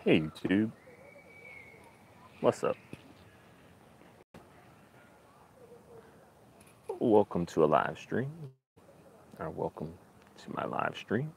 Hey YouTube, what's up? Welcome to a live stream, or welcome to my live stream.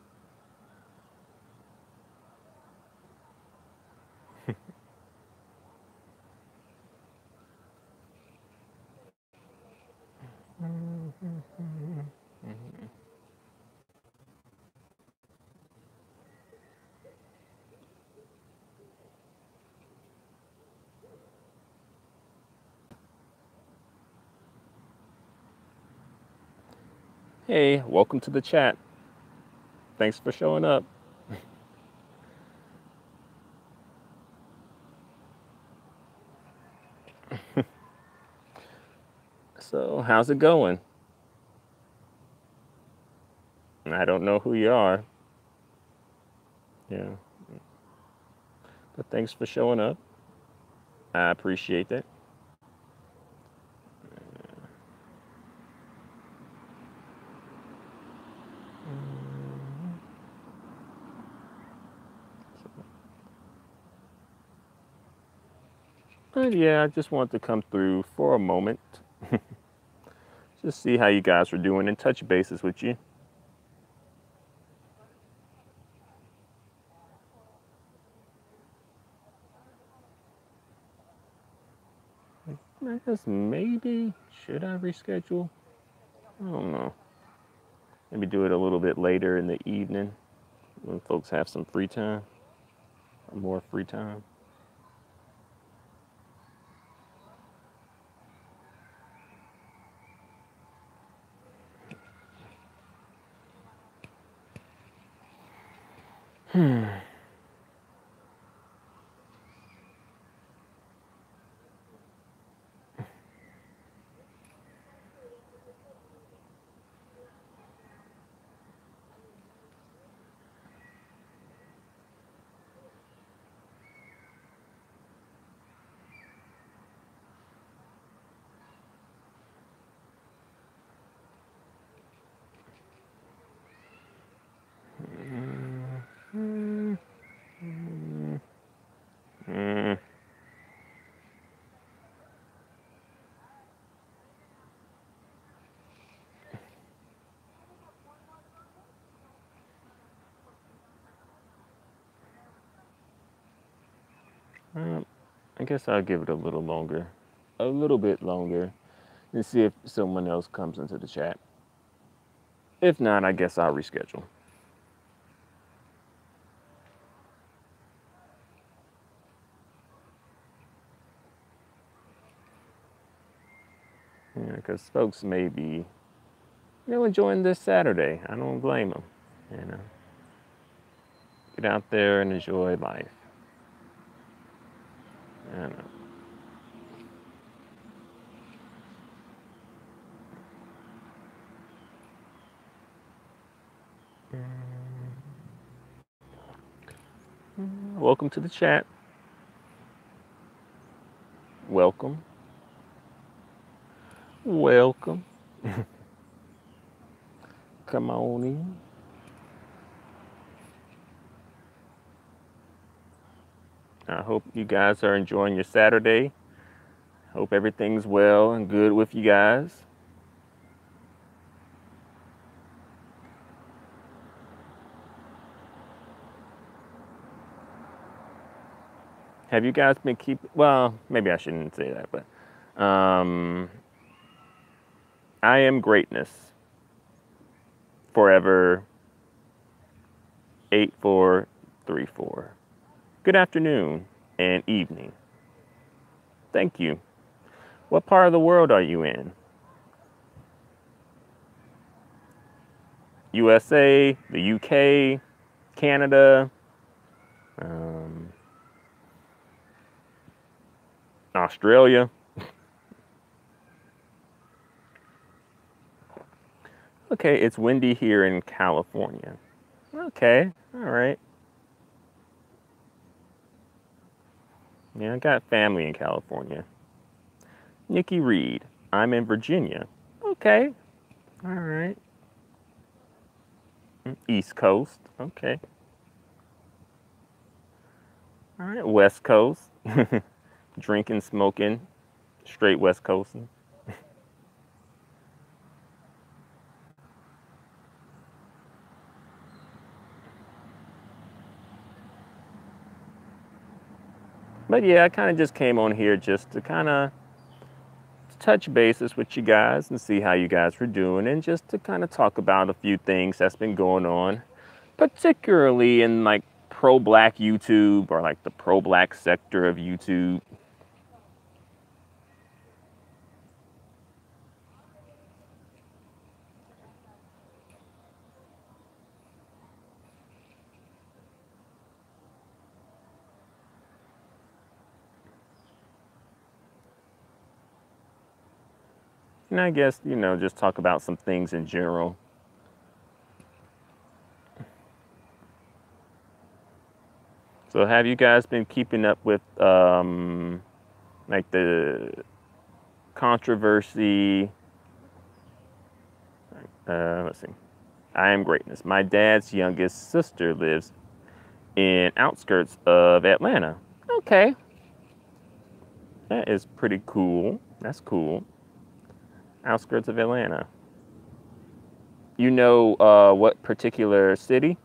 Hey, welcome to the chat. Thanks for showing up. So, how's it going? I don't know who you are. Yeah, but thanks for showing up. I appreciate that. But yeah, I just wanted to come through for a moment, just see how you guys were doing and touch bases with you. I guess maybe, should I reschedule? I don't know. Maybe do it a little bit later in the evening when folks have some free time, or more free time. I guess I'll give it a little longer, a little bit longer, and see if someone else comes into the chat. If not, I guess I'll reschedule. Yeah, because folks may be, enjoying this Saturday. I don't blame them. You know, get out there and enjoy life. I don't know. Welcome to the chat. Welcome. Welcome. Come on in. I hope you guys are enjoying your Saturday. Hope everything's well and good with you guys. Have you guys been well, maybe I shouldn't say that, but I am greatness. Forever 8434. Good afternoon and evening. Thank you. What part of the world are you in? USA, the UK, Canada, Australia. Okay, it's windy here in California. Okay, all right. Yeah, I got family in California. Nikki Reed, I'm in Virginia. Okay, all right. East Coast. Okay. All right, West Coast. Drinking, smoking, straight West Coast. But yeah, I kind of just came on here just to kind of touch bases with you guys and see how you guys were doing, and just to kind of talk about a few things that's been going on, particularly in like pro-black YouTube, or like the pro-black sector of YouTube. And I guess, just talk about some things in general. So have you guys been keeping up with like the controversy? Let's see. I am greatness. My dad's youngest sister lives in outskirts of Atlanta. Okay. That is pretty cool. That's cool. Outskirts of Atlanta. You know what particular city?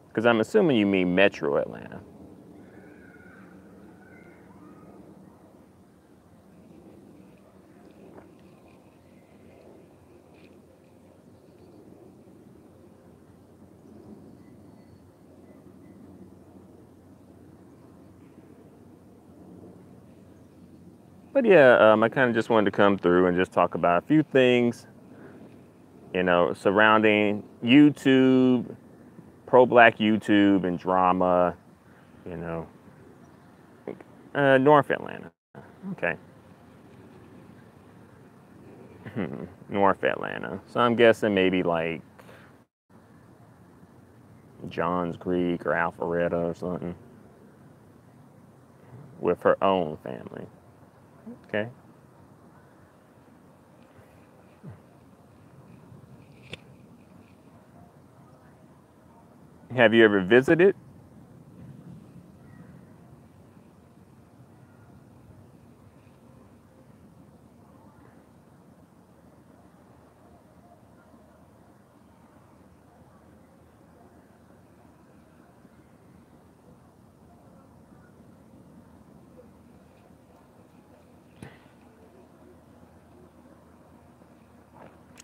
Because I'm assuming you mean Metro Atlanta. But yeah, I kind of just wanted to come through and just talk about a few things, surrounding YouTube, pro-black YouTube and drama, you know, North Atlanta. Okay. North Atlanta. So I'm guessing maybe like Johns Creek or Alpharetta or something, with her own family. Okay. Have you ever visited?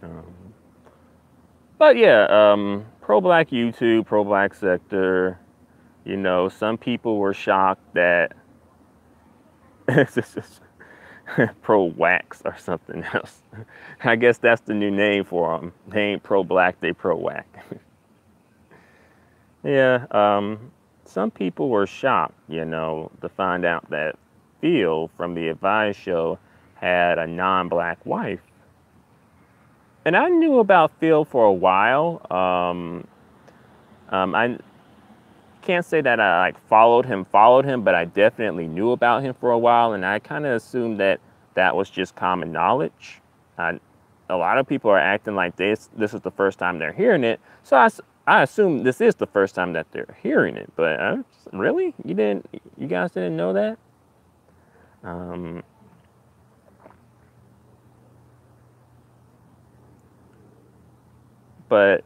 Um, but yeah, pro-black YouTube, pro-black sector. Some people were shocked that this is pro-wax or something else. I guess that's the new name for them. They ain't pro-black, they pro-whack. Yeah, some people were shocked, to find out that Phil from the Advice Show had a non-black wife. And I knew about Phil for a while. I can't say that I like followed him, but I definitely knew about him for a while, and I kind of assumed that that was just common knowledge. A lot of people are acting like this is the first time they're hearing it, so I assume this is the first time that they're hearing it. But really, you guys didn't know that? Um, but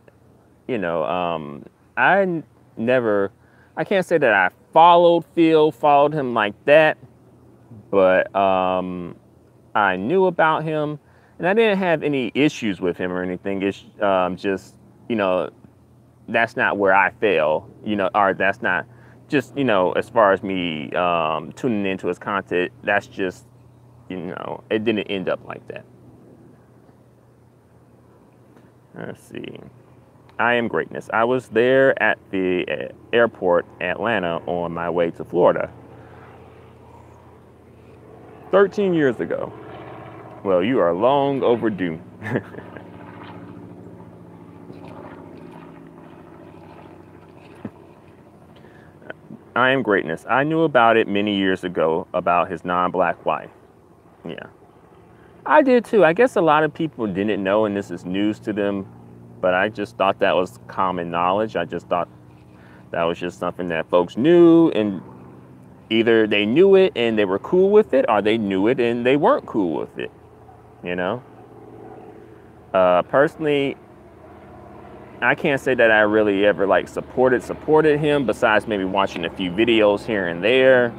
I never, I can't say that I followed him like that, but I knew about him, and I didn't have any issues with him or anything. It's just, that's not where I fail, or that's not just, as far as me tuning into his content, that's just, it didn't end up like that. Let's see. I am greatness. I was there at the airport, Atlanta, on my way to Florida 13 years ago. Well, you are long overdue. I am greatness. I knew about it many years ago, about his non-black wife. Yeah. I did too. I guess a lot of people didn't know, and this is news to them. but I just thought that was common knowledge. I just thought that was just something that folks knew, and either they knew it and they were cool with it, or they knew it and they weren't cool with it, you know? Personally, I can't say that I really ever like supported him, besides maybe watching a few videos here and there.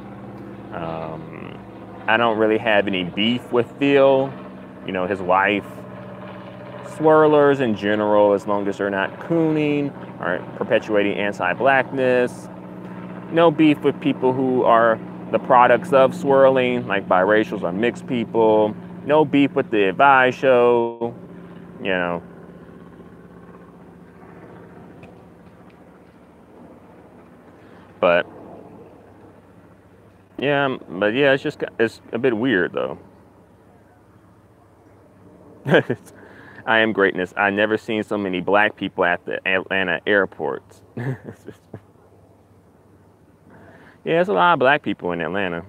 I don't really have any beef with Phil, you know, his wife, swirlers in general, as long as they're not cooning or perpetuating anti-blackness. No beef with people who are the products of swirling, like biracials or mixed people. No beef with the Advise show, you know. But yeah, it's a bit weird though. I am greatness. I never seen so many black people at the Atlanta airports. Yeah, there's a lot of black people in Atlanta.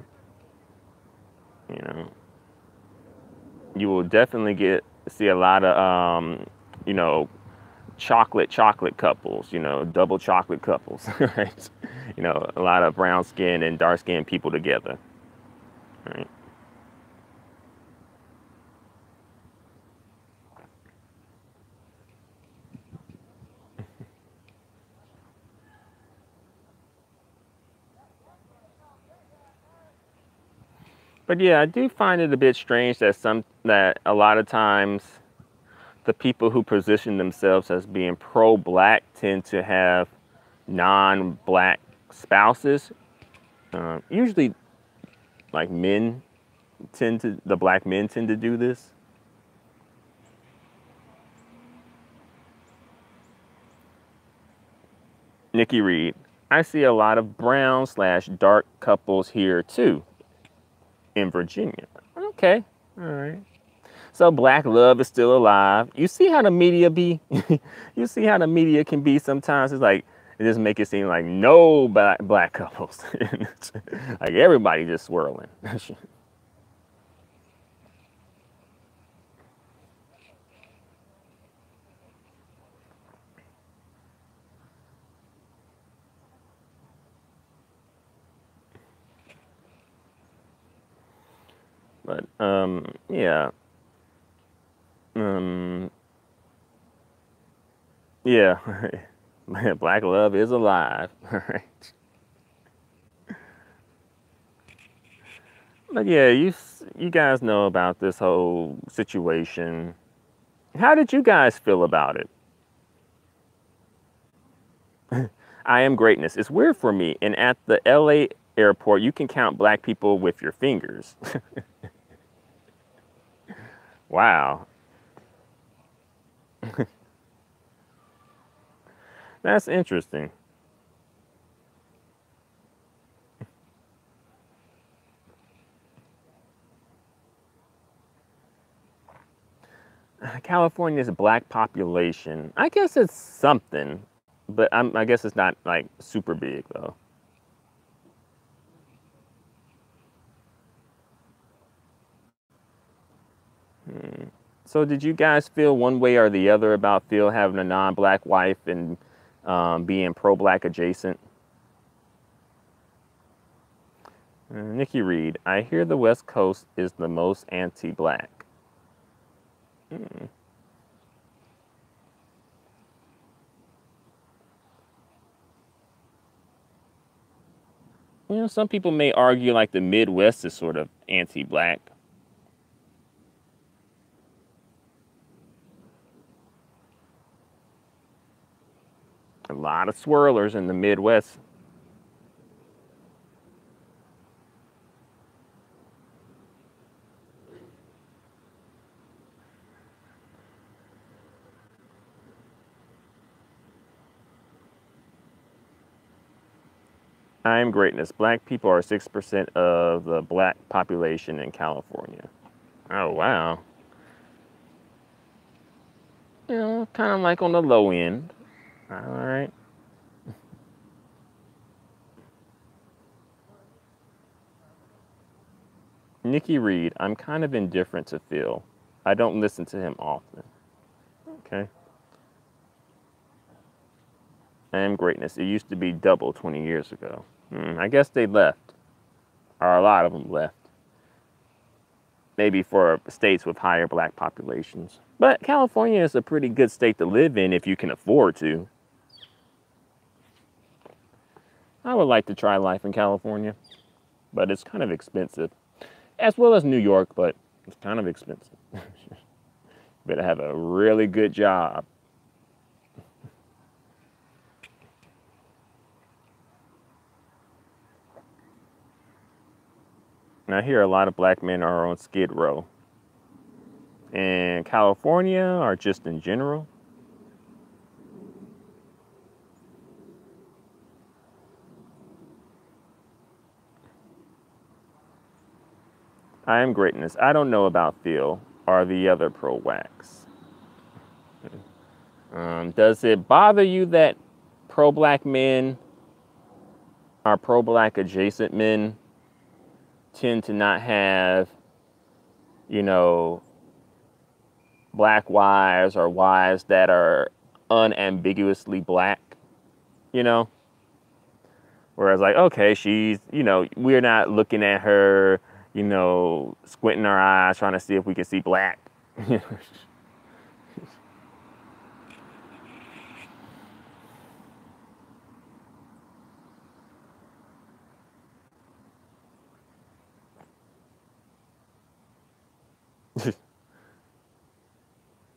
You know, you will definitely see a lot of you know, chocolate couples. You know, double chocolate couples, right? You know, a lot of brown skin and dark skin people together, right? But yeah, I do find it a bit strange that a lot of times the people who position themselves as being pro-black tend to have non-black spouses. Usually, like the black men tend to do this. Nikki Reed, I see a lot of brown slash dark couples here too in Virginia. Okay, all right. So black love is still alive. You see how the media be? You see how the media can be sometimes. It's like it just make it seem like no black couples. Like everybody just swirling. But yeah. Um yeah. Black love is alive. All right. But yeah, you guys know about this whole situation. How did you guys feel about it? I am greatness. It's weird for me. And at the LA airport, you can count black people with your fingers. Wow. That's interesting. California's black population. I guess it's something, but I guess it's not like super big though. So did you guys feel one way or the other about Phil having a non-black wife and being pro-black adjacent? Nikki Reed, I hear the West Coast is the most anti-black. Hmm. You know, some people may argue like the Midwest is sort of anti-black. A lot of swirlers in the Midwest. I am greatness. Black people are 6% of the black population in California. Oh, wow. You know, kind of like on the low end. All right. Nikki Reed, I'm kind of indifferent to Phil. I don't listen to him often. Okay. I am greatness. It used to be double 20 years ago. I guess they left, or a lot of them left. Maybe for states with higher black populations. But California is a pretty good state to live in if you can afford to. I would like to try life in California, but it's kind of expensive. As well as New York, but it's kind of expensive. Better have a really good job. And I hear a lot of black men are on Skid Row. In California or just in general? I am greatness. I don't know about Phil or the other pro-wax. Does it bother you that pro-black men or pro-black adjacent men tend to not have, you know, black wives or wives that are unambiguously black, you know? Whereas like, okay, she's, we're not looking at her, squinting our eyes, trying to see if we can see black.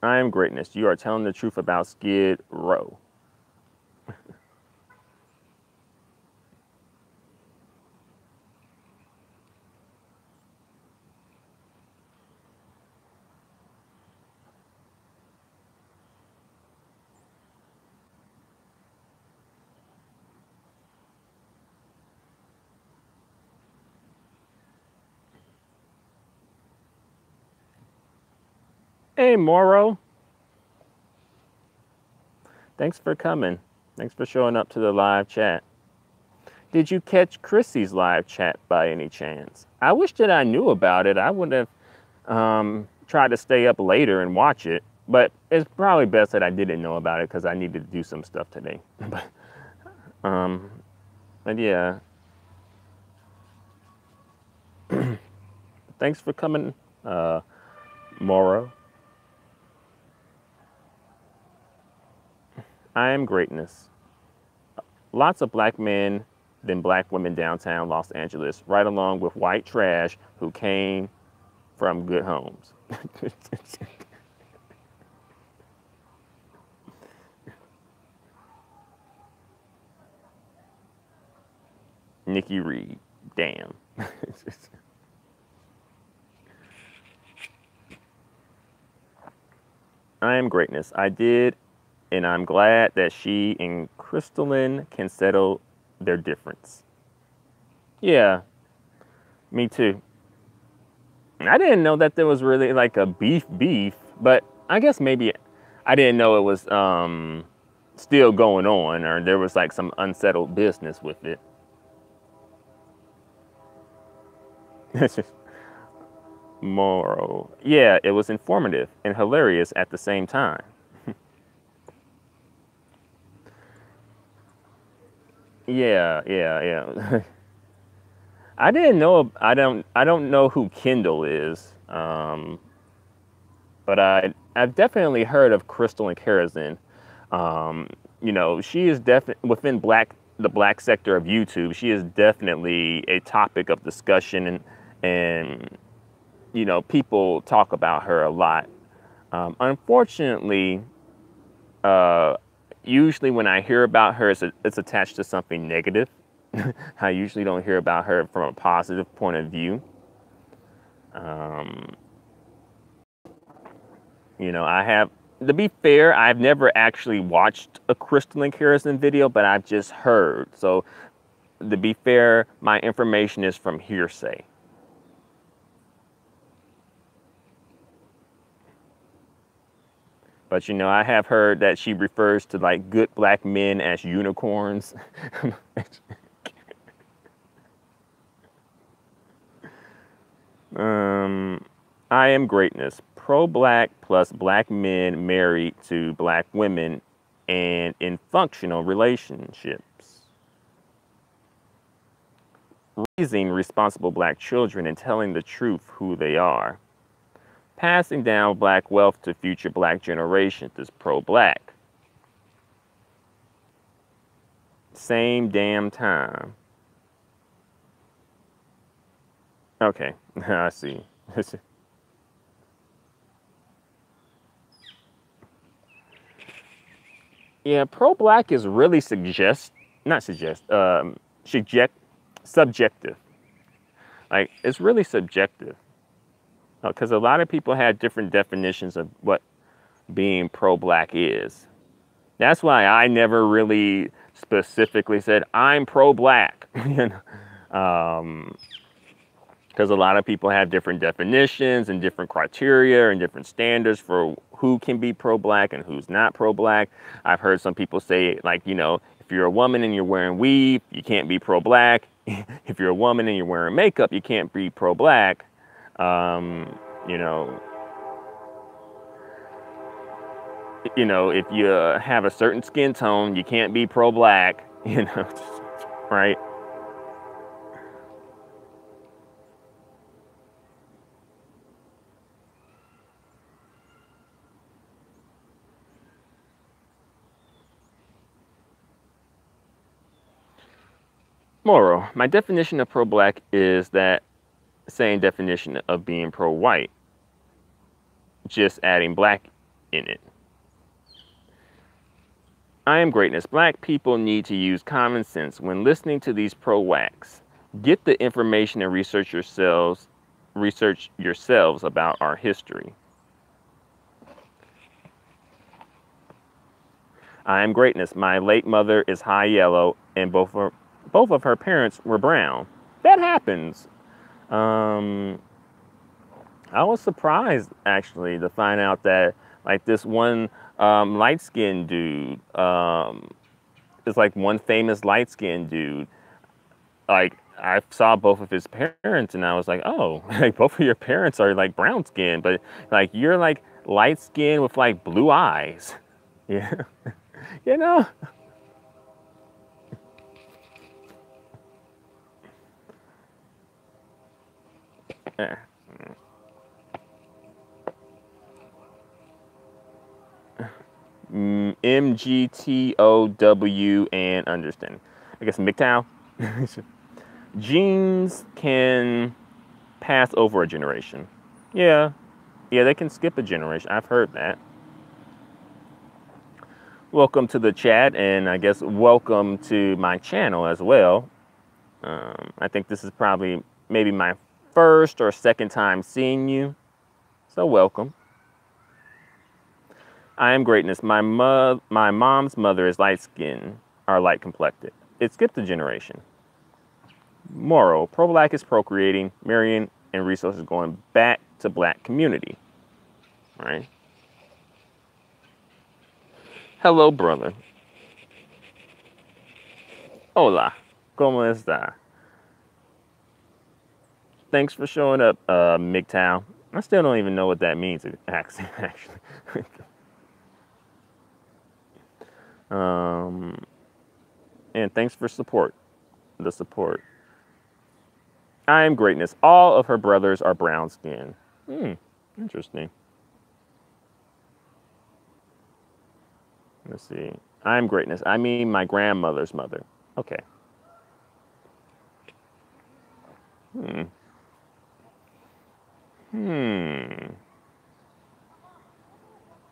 I am greatness. You are telling the truth about Skid Row. Hey, Moro. Thanks for coming. Thanks for showing up to the live chat. Did you catch Chrissy's live chat by any chance? I wish that I knew about it. I would have tried to stay up later and watch it. But it's probably best that I didn't know about it because I needed to do some stuff today. But yeah. Thanks for coming, Moro. I am greatness. Lots of black men than black women downtown Los Angeles, right along with white trash who came from good homes. Nikki Reed, damn. I am greatness. I did, and I'm glad that she and Crystalline can settle their difference. Yeah, me too. I didn't know that there was really like a beef, but I guess maybe I didn't know it was still going on, or there was like some unsettled business with it. It's just moral. Yeah, it was informative and hilarious at the same time. Yeah. I didn't know. I don't know who Kendall is. But I've definitely heard of Crystal and Karazin. She is definitely within the black sector of YouTube. She is definitely a topic of discussion, and people talk about her a lot. Unfortunately, usually when I hear about her, it's attached to something negative. I usually don't hear about her from a positive point of view. I have, to be fair, I've never actually watched a Crystal and Karazin video, but I've just heard. So to be fair, my information is from hearsay. But I have heard that she refers to like good black men as unicorns. I am greatness. Pro-black plus black men married to black women and in functional relationships. Raising responsible black children and telling the truth who they are. Passing down black wealth to future black generations is pro-black. Same damn time. Okay, I see. Yeah, pro-black is really subjective. Like, it's really subjective. Because a lot of people have different definitions of what being pro-black is. That's why I never really specifically said, I'm pro-black. You know? Because a lot of people have different definitions and different criteria and different standards for who can be pro-black and who's not pro-black. I've heard some people say, like, you know, if you're a woman and you're wearing weave, you can't be pro-black. If you're a woman and you're wearing makeup, you can't be pro-black. You know, if you have a certain skin tone, you can't be pro-black. You know, right? Moral, my definition of pro-black is that same definition of being pro-white, just adding black in it. I am greatness. Black people need to use common sense when listening to these pro-whacks. Get the information and research yourselves about our history. I am greatness. My late mother is high yellow and both of her parents were brown. That happens. I was surprised actually to find out that like this one light-skinned dude, it's like one famous light-skinned dude. Like I saw both of his parents and I was like, oh, like both of your parents are like brown skin, but like you're like light skin with like blue eyes. Yeah. You know? MGTOW and understanding. I guess MGTOW. Genes can pass over a generation. Yeah. Yeah, they can skip a generation. I've heard that. Welcome to the chat, and I guess welcome to my channel as well. I think this is probably maybe my first or second time seeing you, so welcome. I am greatness. My mom's mother is light skinned or light complected. It skipped a generation. Moral, pro-black is procreating, marrying, and resources going back to black community. Right? Hello, brother. Hola. ¿Cómo está? Thanks for showing up, MGTOW. I still don't even know what that means, actually. And thanks for the support. I am greatness. All of her brothers are brown skinned. Interesting. Let's see. I am greatness. I mean my grandmother's mother. Okay.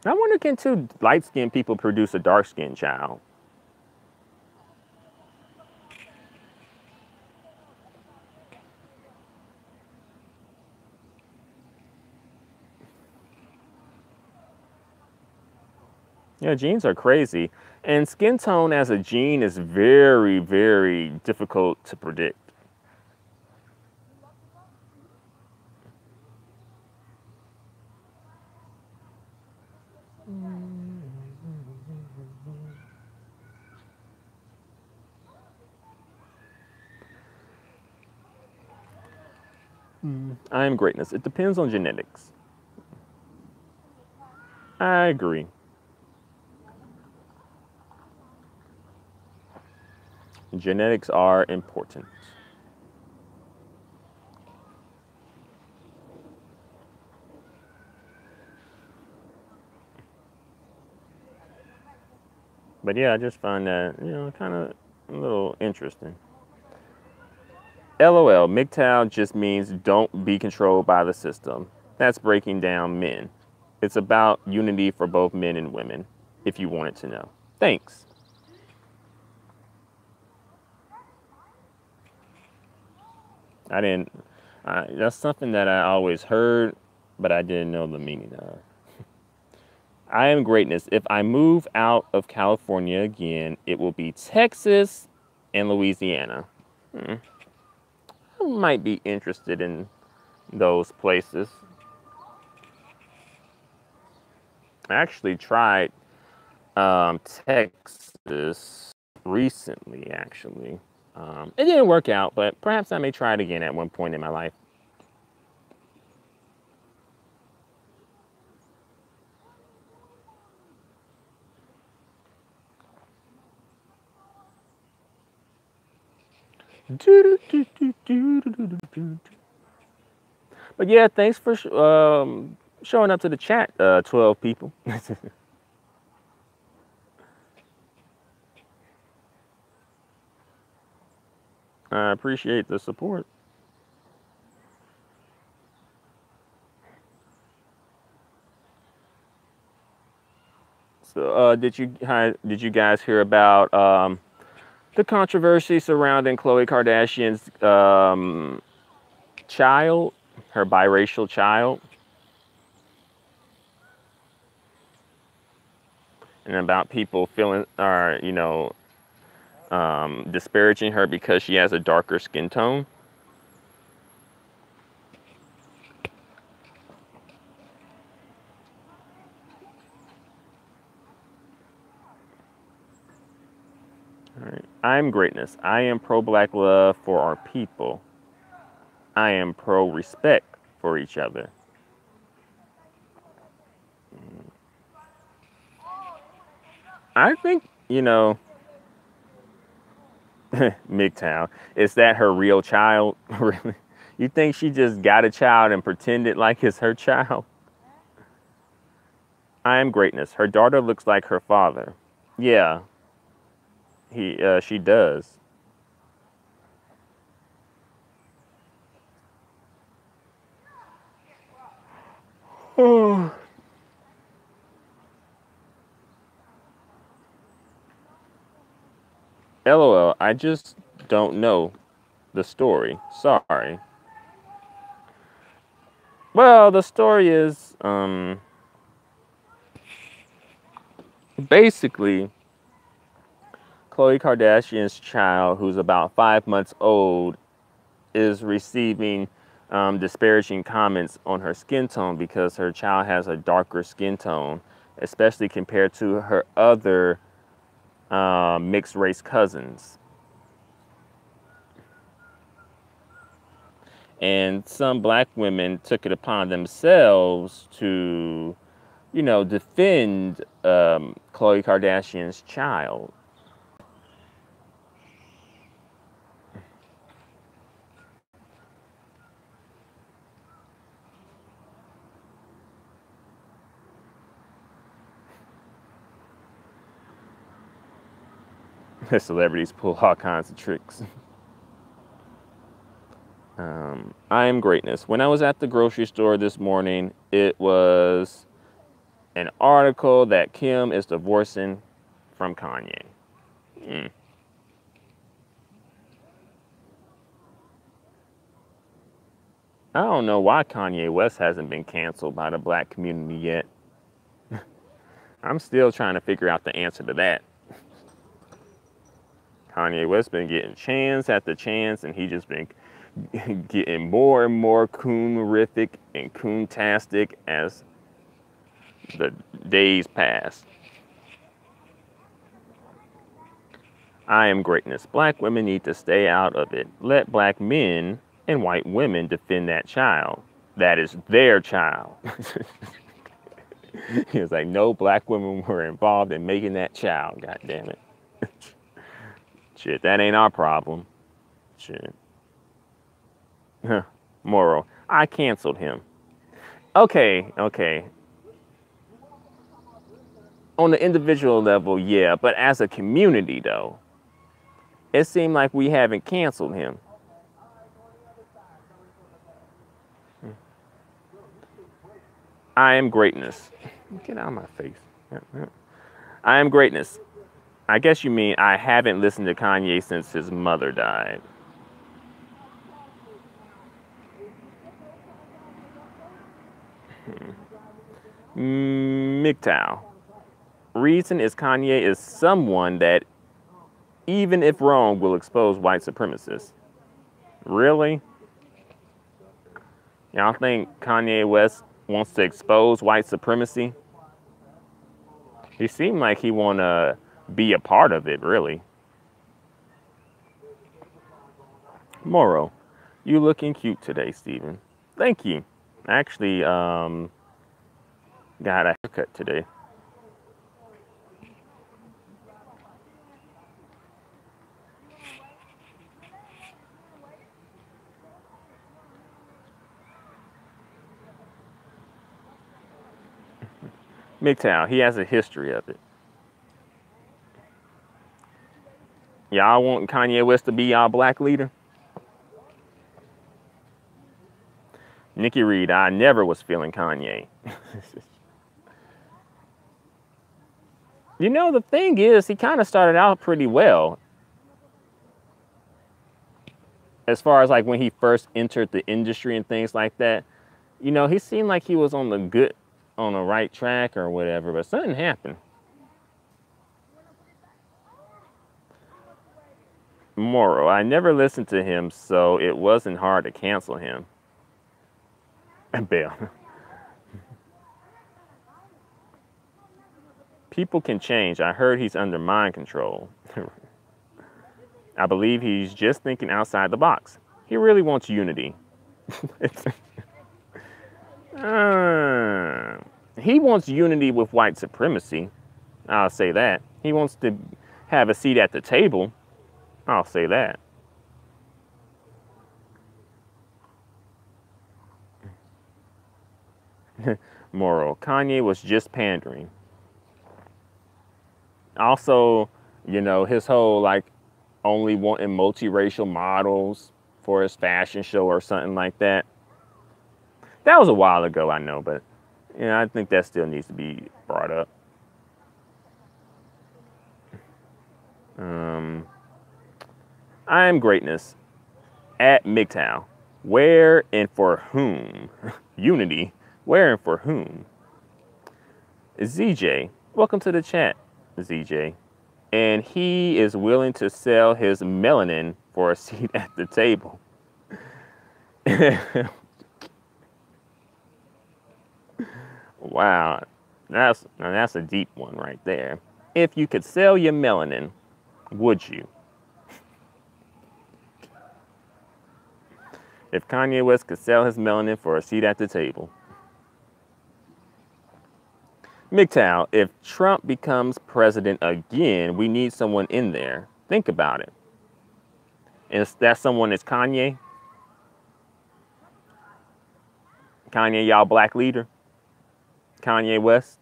I wonder, can two light-skinned people produce a dark-skinned child? Yeah, genes are crazy. And skin tone as a gene is very, very difficult to predict. I am greatness. It depends on genetics. I agree. Genetics are important. But yeah, I just find that, kind of a little interesting. LOL, MGTOW just means don't be controlled by the system. That's breaking down men. It's about unity for both men and women, if you wanted to know. Thanks. I didn't, that's something that I always heard, but I didn't know the meaning of. I am greatness. If I move out of California again, it will be Texas and Louisiana. I might be interested in those places. I actually tried Texas recently, actually. It didn't work out, but perhaps I may try it again at one point in my life. But yeah, thanks for showing up to the chat, 12 people. I appreciate the support. So, did you guys hear about the controversy surrounding Khloe Kardashian's child, her biracial child, and about people feeling, or disparaging her because she has a darker skin tone? All right. I am greatness. I am pro-black love for our people. I am pro-respect for each other. I think, MGTOW, is that her real child? Really? You think she just got a child and pretended like it's her child? I am greatness. Her daughter looks like her father. Yeah, she does. LOL, I just don't know the story. Sorry. Well, the story is basically Khloe Kardashian's child, who's about 5 months old, is receiving disparaging comments on her skin tone because her child has a darker skin tone, especially compared to her other mixed race cousins. And some black women took it upon themselves to, defend Khloe Kardashian's child. Celebrities pull all kinds of tricks. I am greatness. When I was at the grocery store this morning, it was an article that Kim is divorcing from Kanye. I don't know why Kanye West hasn't been canceled by the black community yet. I'm still trying to figure out the answer to that. Kanye West been getting chance after chance, and he just been getting more and more coonerific and coontastic as the days pass. I am greatness. Black women need to stay out of it. Let black men and white women defend that child. That is their child. He was like, no black women were involved in making that child. God damn it. Shit, that ain't our problem. Shit. Moral. I canceled him. Okay. On the individual level, yeah, but as a community, though, it seemed like we haven't canceled him. I am greatness. Get out of my face. I am greatness. I guess you mean I haven't listened to Kanye since his mother died. MGTOW. Reason is Kanye is someone that, even if wrong, will expose white supremacists. Really? Y'all think Kanye West wants to expose white supremacy? He seemed like he want to be a part of it, really. Moral. You looking cute today, Steven. Thank you. I actually got a haircut today. MGTOW, he has a history of it. Y'all want Kanye West to be y'all black leader? Nikki Reed, I never was feeling Kanye. You know, the thing is, he kind of started out pretty well. As far as like when he first entered the industry and things like that, you know, he seemed like he was on the right track or whatever, but something happened. Moral, I never listened to him, so it wasn't hard to cancel him. Bail. People can change. I heard he's under mind control. I believe he's just thinking outside the box. He really wants unity. He wants unity with white supremacy. I'll say that. He wants to have a seat at the table. I'll say that. Moral. Kanye was just pandering. Also, you know, his whole like only wanting multiracial models for his fashion show or something like that. That was a while ago, I know, but you know, I think that still needs to be brought up. I am greatness at MGTOW. Where and for whom? Unity. Where and for whom? ZJ. Welcome to the chat, ZJ. And he is willing to sell his melanin for a seat at the table. Wow. That's a deep one right there. If you could sell your melanin, would you? If Kanye West could sell his melanin for a seat at the table. MGTOW, if Trump becomes president again, we need someone in there. Think about it. And that someone is Kanye? Kanye, y'all black leader? Kanye West?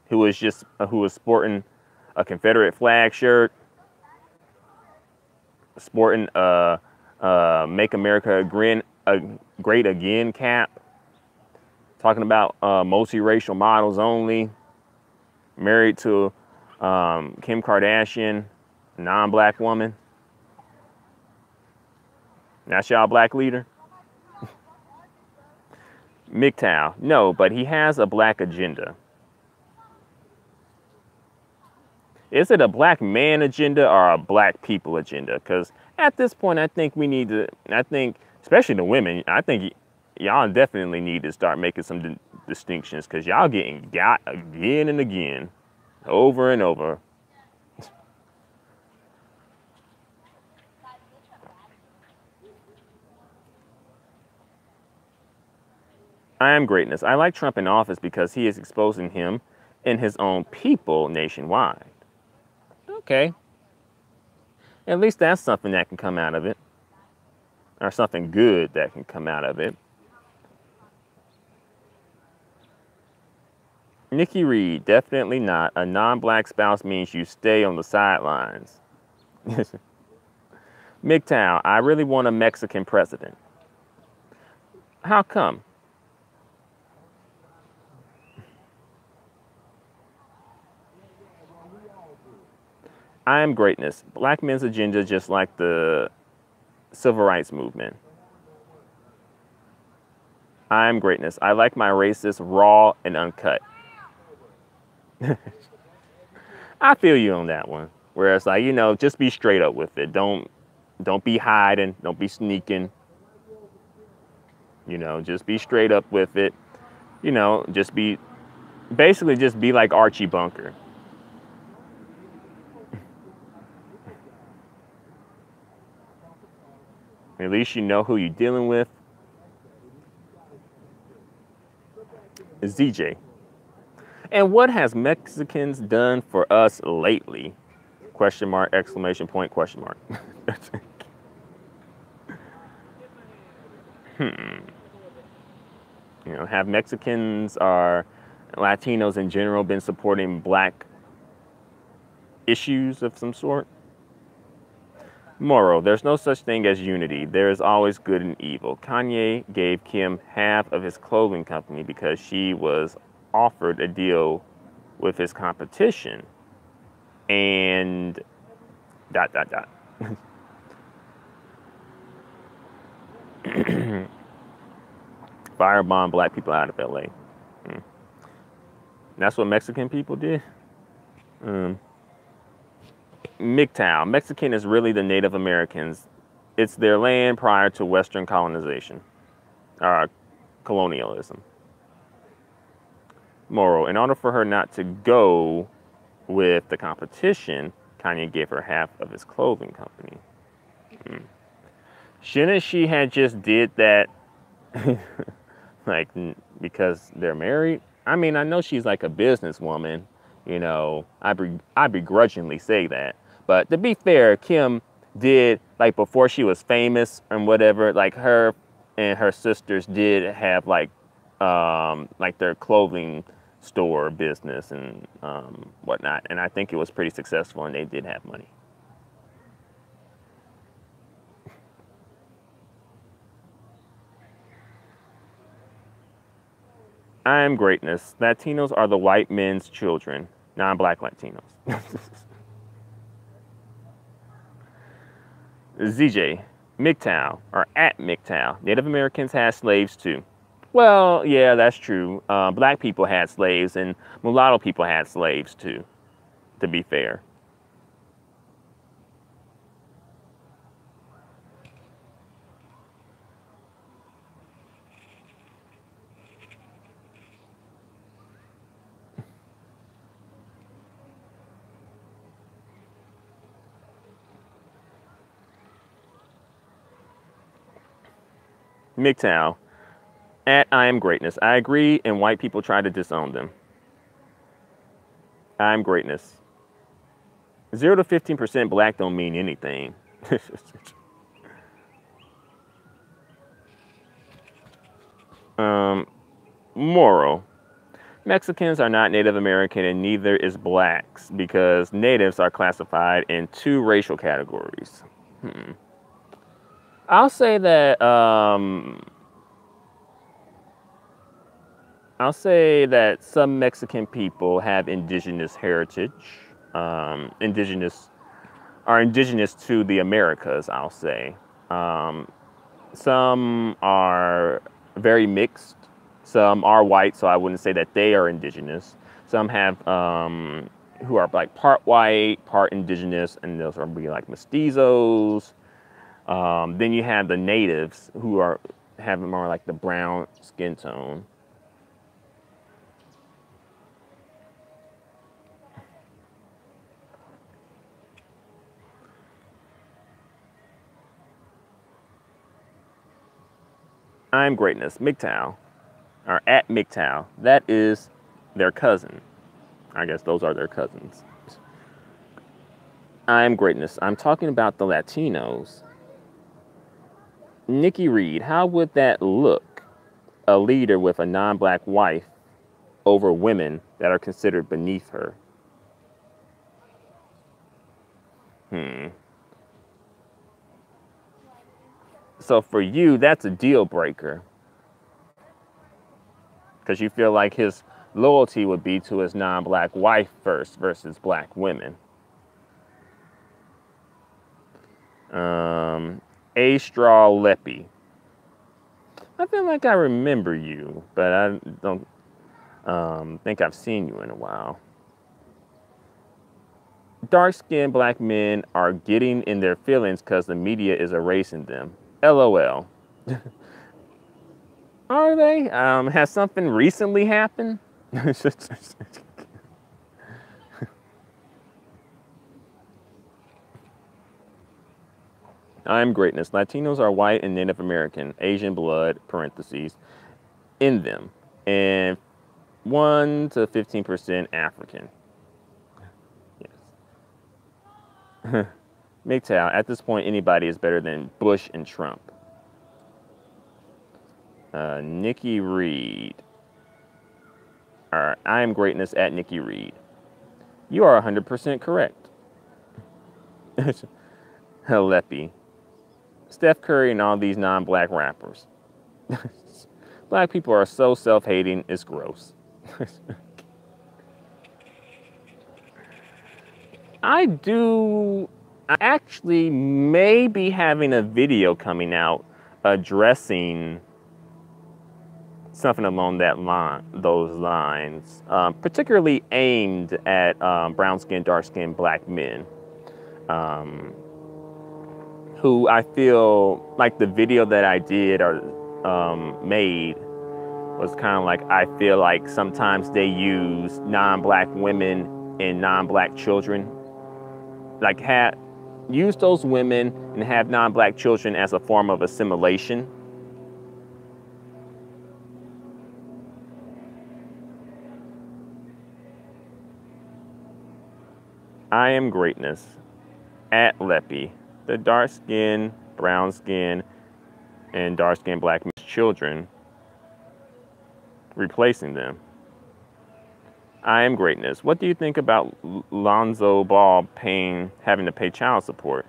Who was sporting a Confederate flag shirt, sporting a Make America Great Again cap, talking about multiracial models only, married to Kim Kardashian, non-black woman. That's y'all black leader? MGTOW, no, but he has a black agenda. Is it a black man agenda or a black people agenda? Because at this point, I think we need to, especially the women, I think y'all definitely need to start making some distinctions because y'all getting got again and again, over and over. I am greatness. I like Trump in office because he is exposing him and his own people nationwide. Okay. At least that's something that can come out of it, or something good that can come out of it. Nikki Reed, definitely not. A non-black spouse means you stay on the sidelines. MGTOW, I really want a Mexican president. How come? I am greatness. Black men's agenda just like the civil rights movement. I am greatness. I like my racist raw and uncut. I feel you on that one. Where it's like, you know, just be straight up with it. Don't be hiding. Don't be sneaking. You know, just be straight up with it. You know, just be like Archie Bunker. At least you know who you're dealing with. ZJ. And what has Mexicans done for us lately? Question mark, exclamation point, question mark. You know, have Mexicans or Latinos in general been supporting black issues of some sort? Moral, there's no such thing as unity. There is always good and evil. Kanye gave Kim half of his clothing company because she was offered a deal with his competition. And ... Firebomb black people out of LA. That's what Mexican people did? MGTOW. Mexican is really the Native Americans. It's their land prior to Western colonization, colonialism. Moral, in order for her not to go with the competition, Kanye gave her half of his clothing company. Shouldn't she had just did that like because they're married? I mean, I know she's like a businesswoman, you know, I begrudgingly say that. But to be fair, Kim did, like before she was famous and whatever, like her and her sisters did have like their clothing store business and whatnot. And I think it was pretty successful and they did have money. I am greatness. Latinos are the white men's children, non-black Latinos. ZJ, MGTOW, or at MGTOW. Native Americans had slaves too. Well, yeah, that's true. Black people had slaves and mulatto people had slaves too, to be fair. MGTOW, at I am greatness. I agree, and white people try to disown them. I am greatness. 0 to 15% black don't mean anything. Moral. Mexicans are not Native American and neither is blacks because natives are classified in 2 racial categories. I'll say that some Mexican people have indigenous heritage, indigenous to the Americas, I'll say. Some are very mixed. Some are white, so I wouldn't say that they are indigenous. Some have who are like part white, part indigenous, and those are be like mestizos. Then you have the natives who have more like the brown skin tone. I'm greatness, MGTOW, or at MGTOW. That is their cousin. I guess those are their cousins. I'm greatness. I'm talking about the Latinos. Nikki Reed, how would that look? A leader with a non-black wife over women that are considered beneath her. So for you, that's a deal breaker. Because you feel like his loyalty would be to his non-black wife first versus black women. A Straw Leppy. I feel like I remember you, but I don't think I've seen you in a while. Dark-skinned black men are getting in their feelings because the media is erasing them. LOL. Are they? Has something recently happened? I'm greatness. Latinos are white and Native American, Asian blood, parentheses, in them, and 1 to 15% African. Yes. MGTOW, at this point, anybody is better than Bush and Trump. Nikki Reed. I am greatness at Nikki Reed. You are 100% correct. Leppy. Steph Curry and all these non-black rappers. Black people are so self-hating, it's gross. I actually may be having a video coming out addressing something along those lines, particularly aimed at brown-skinned, dark-skinned black men, who I feel like the video that I did or made was kind of like, I feel like sometimes they use non-black women and non-black children, like use those women and have non-black children as a form of assimilation. I am greatness at Leppy. The dark skin, brown skin, and dark skin black children, replacing them. I am greatness. What do you think about Lonzo Ball having to pay child support?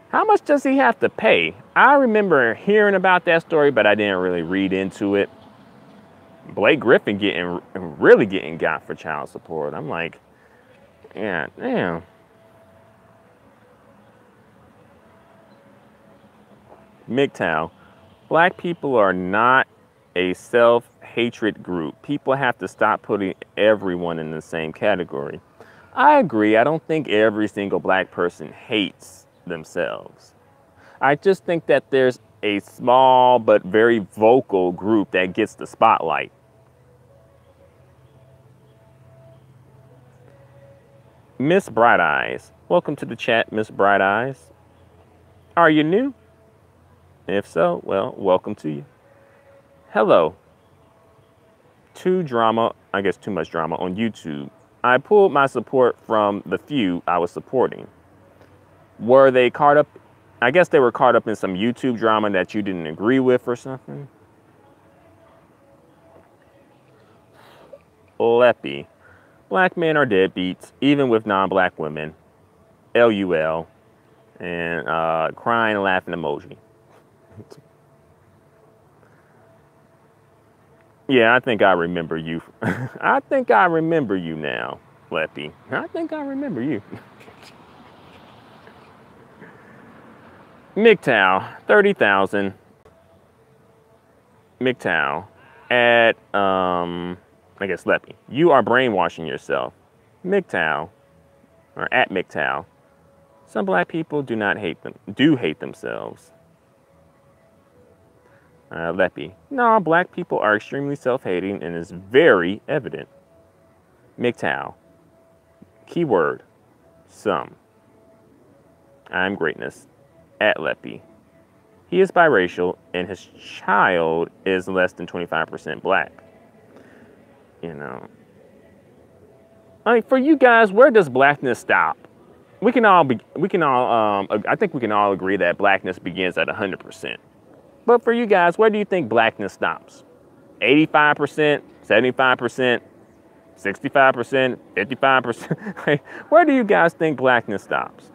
How much does he have to pay? I remember hearing about that story, but I didn't really read into it. Blake Griffin really getting got for child support. I'm like, yeah, damn. MGTOW. Black people are not a self-hatred group. People have to stop putting everyone in the same category. I agree. I don't think every single black person hates themselves. I just think that there's a small but very vocal group that gets the spotlight. Miss Bright Eyes. Welcome to the chat, Miss Bright Eyes. Are you new? If so, well, welcome to you. Hello. Too much drama on YouTube. I pulled my support from the few I was supporting. Were they caught up? I guess they were caught up in some YouTube drama that you didn't agree with or something. Leppy. Black men are deadbeats, even with non-black women. LUL. And crying and laughing emoji. Yeah, I think I remember you. I think I remember you now, Leppy. I think I remember you. MGTOW, 30,000. MGTOW at, I guess Leppy. You are brainwashing yourself. MGTOW, or at MGTOW. Some black people do hate themselves. Leppy. No, black people are extremely self-hating and is very evident. MGTOW. Keyword. Some. I'm greatness. At Leppy. He is biracial and his child is less than 25% black. You know. I mean, for you guys, where does blackness stop? We can all I think we can all agree that blackness begins at 100%. But for you guys, where do you think blackness stops? 85%, 75%, 65%, 55%? Where do you guys think blackness stops?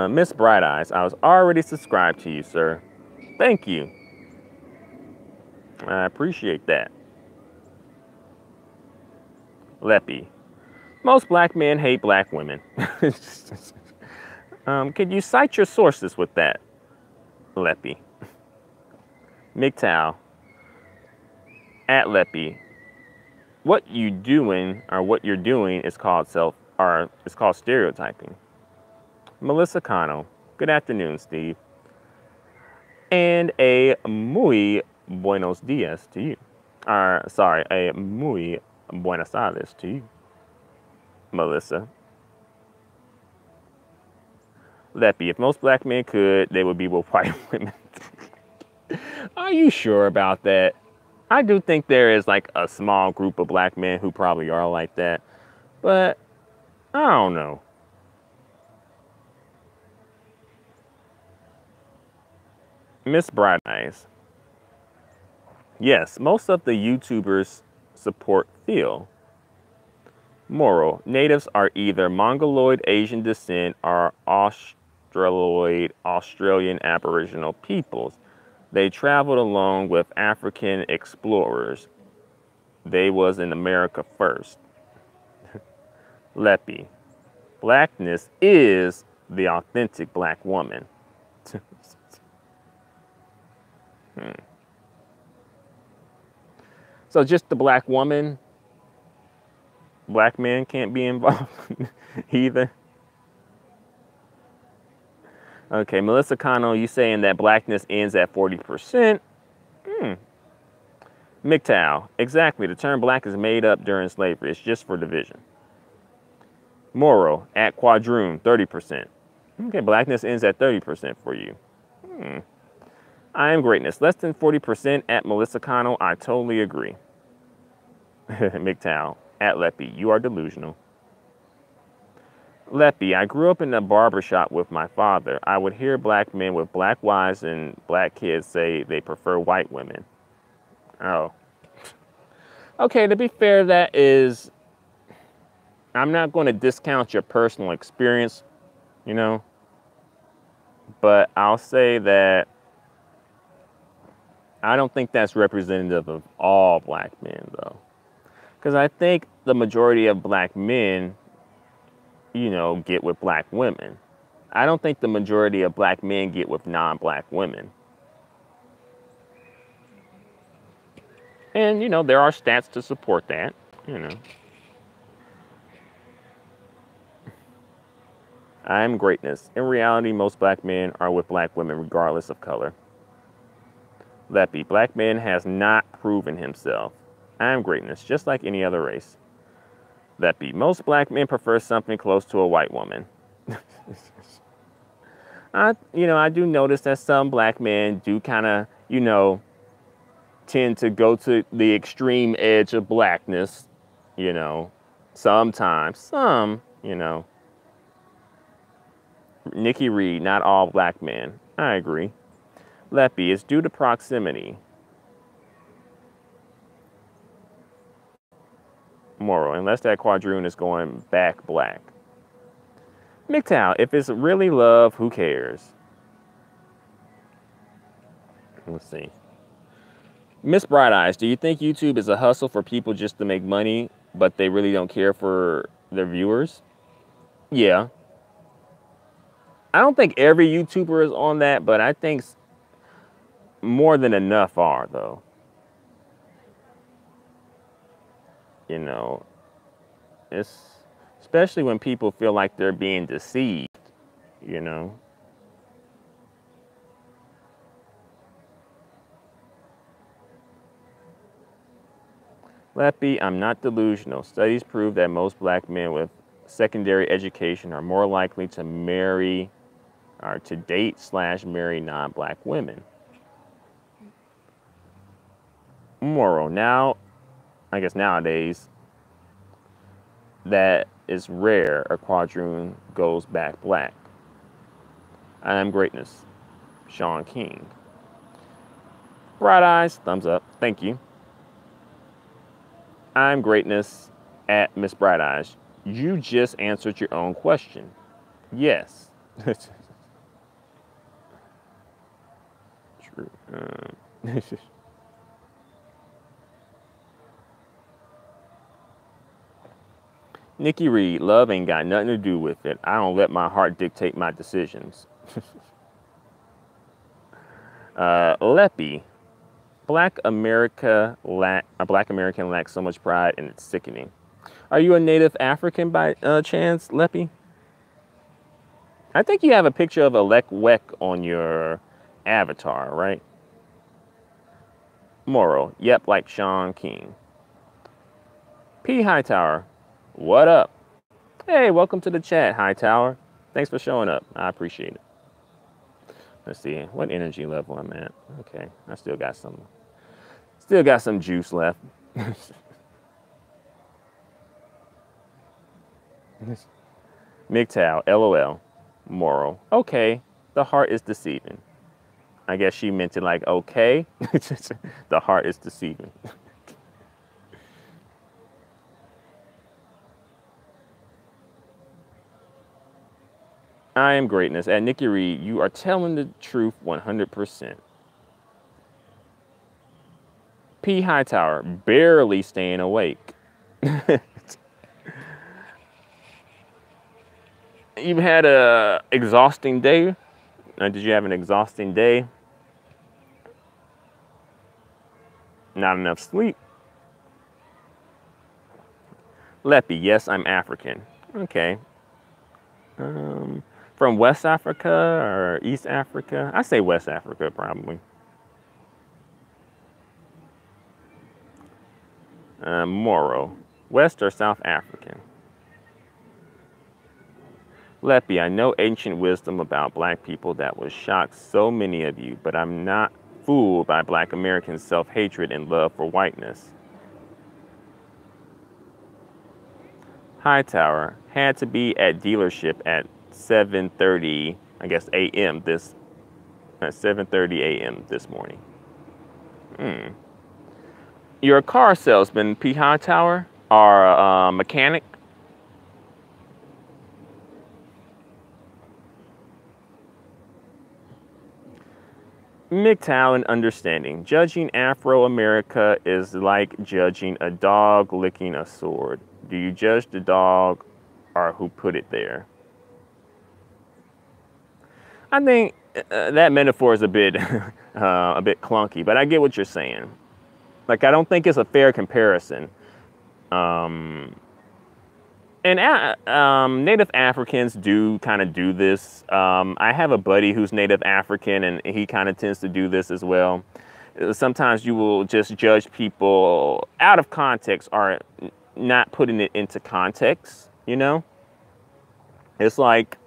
Miss Bright Eyes, I was already subscribed to you, sir. Thank you. I appreciate that. Leppy. Most black men hate black women. Could you cite your sources with that, Leppy? MGTOW. At Leppy. What you're doing is called stereotyping. Melissa Cano. Good afternoon, Steve. And a muy buenos dias to you. A muy buenas tardes to you, Melissa. Leppy, if most black men could, they would be with white women. Are you sure about that? I do think there is like a small group of black men who probably are like that, but I don't know. Miss Bright Eyes. Yes, most of the YouTubers support Phil. Moral, natives are either Mongoloid Asian descent or Australian Aboriginal peoples. They traveled along with African explorers. They was in America first. Leppy, blackness is the authentic black woman. So just the black woman, black men can't be involved either. Okay, Melissa Cano, you saying that blackness ends at 40%? MGTOW, exactly. The term black is made up during slavery. It's just for division. Moro, at Quadroon, 30%. Okay, blackness ends at 30% for you. I am greatness. Less than 40% at Melissa Cano. I totally agree. MGTOW, at Leppy, you are delusional. Leppy, I grew up in a barbershop with my father. I would hear black men with black wives and black kids say they prefer white women. Oh. Okay, to be fair, I'm not going to discount your personal experience, you know, but I'll say that I don't think that's representative of all black men, though. Because I think the majority of black men, you know, get with black women. I don't think the majority of black men get with non-black women. And, you know, there are stats to support that, you know. I am greatness. In reality, most black men are with black women regardless of color. Leppy, black man has not proven himself. I am greatness, just like any other race. Leppy, most black men prefer something close to a white woman. I do notice that some black men do kind of, you know, tend to go to the extreme edge of blackness, you know, sometimes. Some, you know. Nikki Reed, not all black men. I agree. Leppy, it's due to proximity. Moral, unless that quadroon is going back black. MGTOW, if it's really love, who cares? Let's see. Miss Bright Eyes, do you think YouTube is a hustle for people just to make money, but they really don't care for their viewers? Yeah. I don't think every YouTuber is on that, but I think more than enough are, though. You know, it's especially when people feel like they're being deceived, you know. Leppy, I'm not delusional. Studies prove that most black men with secondary education are more likely to marry or to date/marry non-black women. Moral. Now, I guess nowadays, that is rare. A quadroon goes back black. I am greatness. Sean King. Bright eyes. Thumbs up. Thank you. I'm greatness at Miss Bright Eyes. You just answered your own question. Yes. True. Nikki Reed, love ain't got nothing to do with it. I don't let my heart dictate my decisions. Leppy, Black American lacks so much pride and it's sickening. Are you a native African by chance, Leppy? I think you have a picture of a Lek Wek on your avatar, right? Moral, yep, like Sean King. P Hightower, what up? Hey, welcome to the chat, Hightower. Thanks for showing up. I appreciate it. Let's see what energy level I'm at. Okay, I still got some juice left. MGTOW, LOL. Moral. Okay, the heart is deceiving. I guess she meant it like, okay. The heart is deceiving. I am greatness. At Nikki Reed, you are telling the truth 100%. P Hightower, barely staying awake. You've had a exhausting day? Did you have an exhausting day? Not enough sleep? Leppy, yes, I'm African. Okay. From West Africa or East Africa? I say West Africa, probably. Moro, West or South African? Leppy, I know ancient wisdom about black people that will shock so many of you, but I'm not fooled by black Americans' self-hatred and love for whiteness. Hightower, had to be at dealership at 7:30, I guess, a.m. this, at 7:30 a.m. this morning. You're a car salesman, P. Hightower, or a mechanic? MGTOW and understanding. Judging Afro-America is like judging a dog licking a sword. Do you judge the dog or who put it there? I think that metaphor is a bit clunky, but I get what you're saying. Like, I don't think it's a fair comparison. Native Africans do kind of do this. I have a buddy who's Native African, and he kind of tends to do this as well. Sometimes you will just judge people out of context or not putting it into context, you know? It's like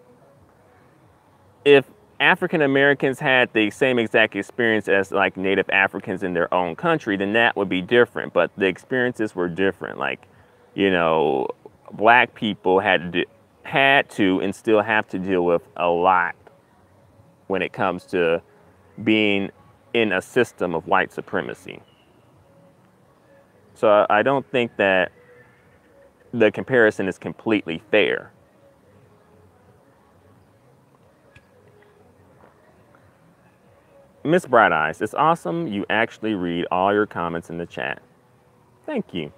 if African Americans had the same exact experience as like Native Africans in their own country, then that would be different. But the experiences were different. Like, you know, black people had to and still have to deal with a lot when it comes to being in a system of white supremacy. So I don't think that the comparison is completely fair. Miss Bright Eyes, it's awesome you actually read all your comments in the chat. Thank you.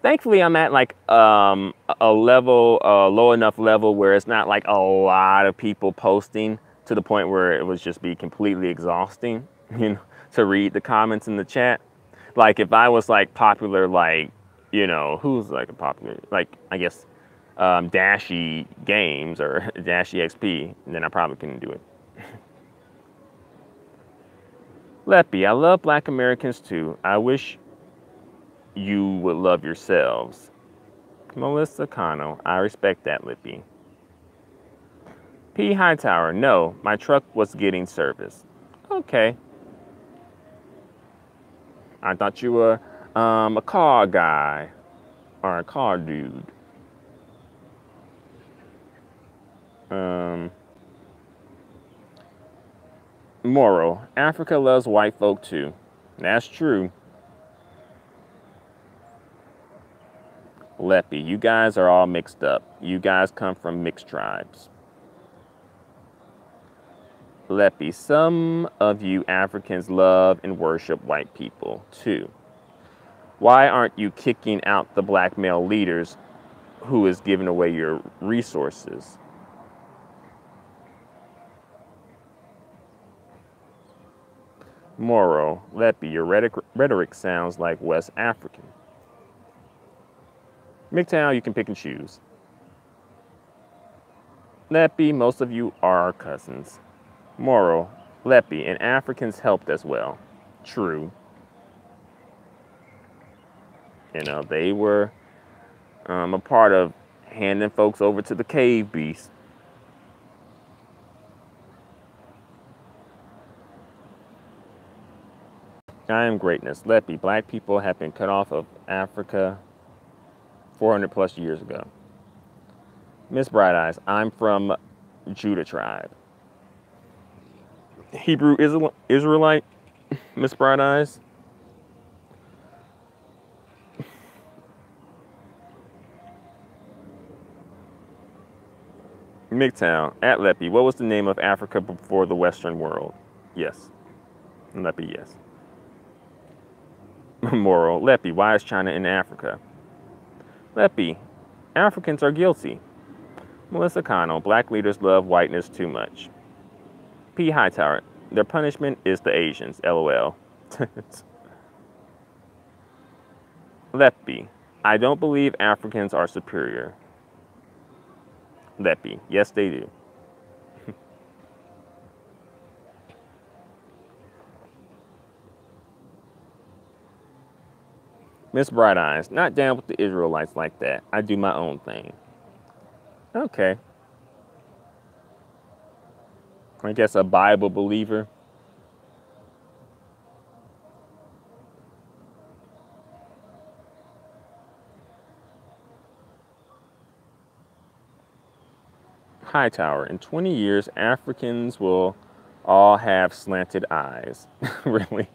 Thankfully, I'm at like a low enough level where it's not like a lot of people posting to the point where it would just be completely exhausting, you know, to read the comments in the chat. Like if I was like popular, like, you know, who's like a popular, like I guess Dashy Games or Dashy XP, then I probably couldn't do it. Leppy, I love black Americans too. I wish you would love yourselves. Melissa Cano, I respect that, Lippy. P. Hightower, no, my truck was getting service. Okay. I thought you were a car guy or a car dude. Moral, Africa loves white folk too. That's true. Leppy, you guys are all mixed up. You guys come from mixed tribes. Leppy, some of you Africans love and worship white people too. Why aren't you kicking out the black male leaders who is giving away your resources? Moral, Leppy, your rhetoric sounds like West African. MGTOW, you can pick and choose. Leppy, most of you are our cousins. Moral, Leppy, and Africans helped as well. True. You know, they were a part of handing folks over to the cave beast. I am greatness. Leppy, black people have been cut off of Africa 400 plus years ago. Miss Bright Eyes, I'm from Judah tribe. Hebrew Israelite, Miss Bright Eyes. MGTOW, at Leppy, what was the name of Africa before the Western world? Yes. Leppy, yes. Moral, Leppy, why is China in Africa? Leppy, Africans are guilty. Melissa Connell, black leaders love whiteness too much. P. Hightower, their punishment is the Asians, LOL. Leppy, I don't believe Africans are superior. Leppy, yes they do. Miss Bright Eyes, not down with the Israelites like that. I do my own thing. Okay. I guess a Bible believer. Hightower, in 20 years, Africans will all have slanted eyes. Really?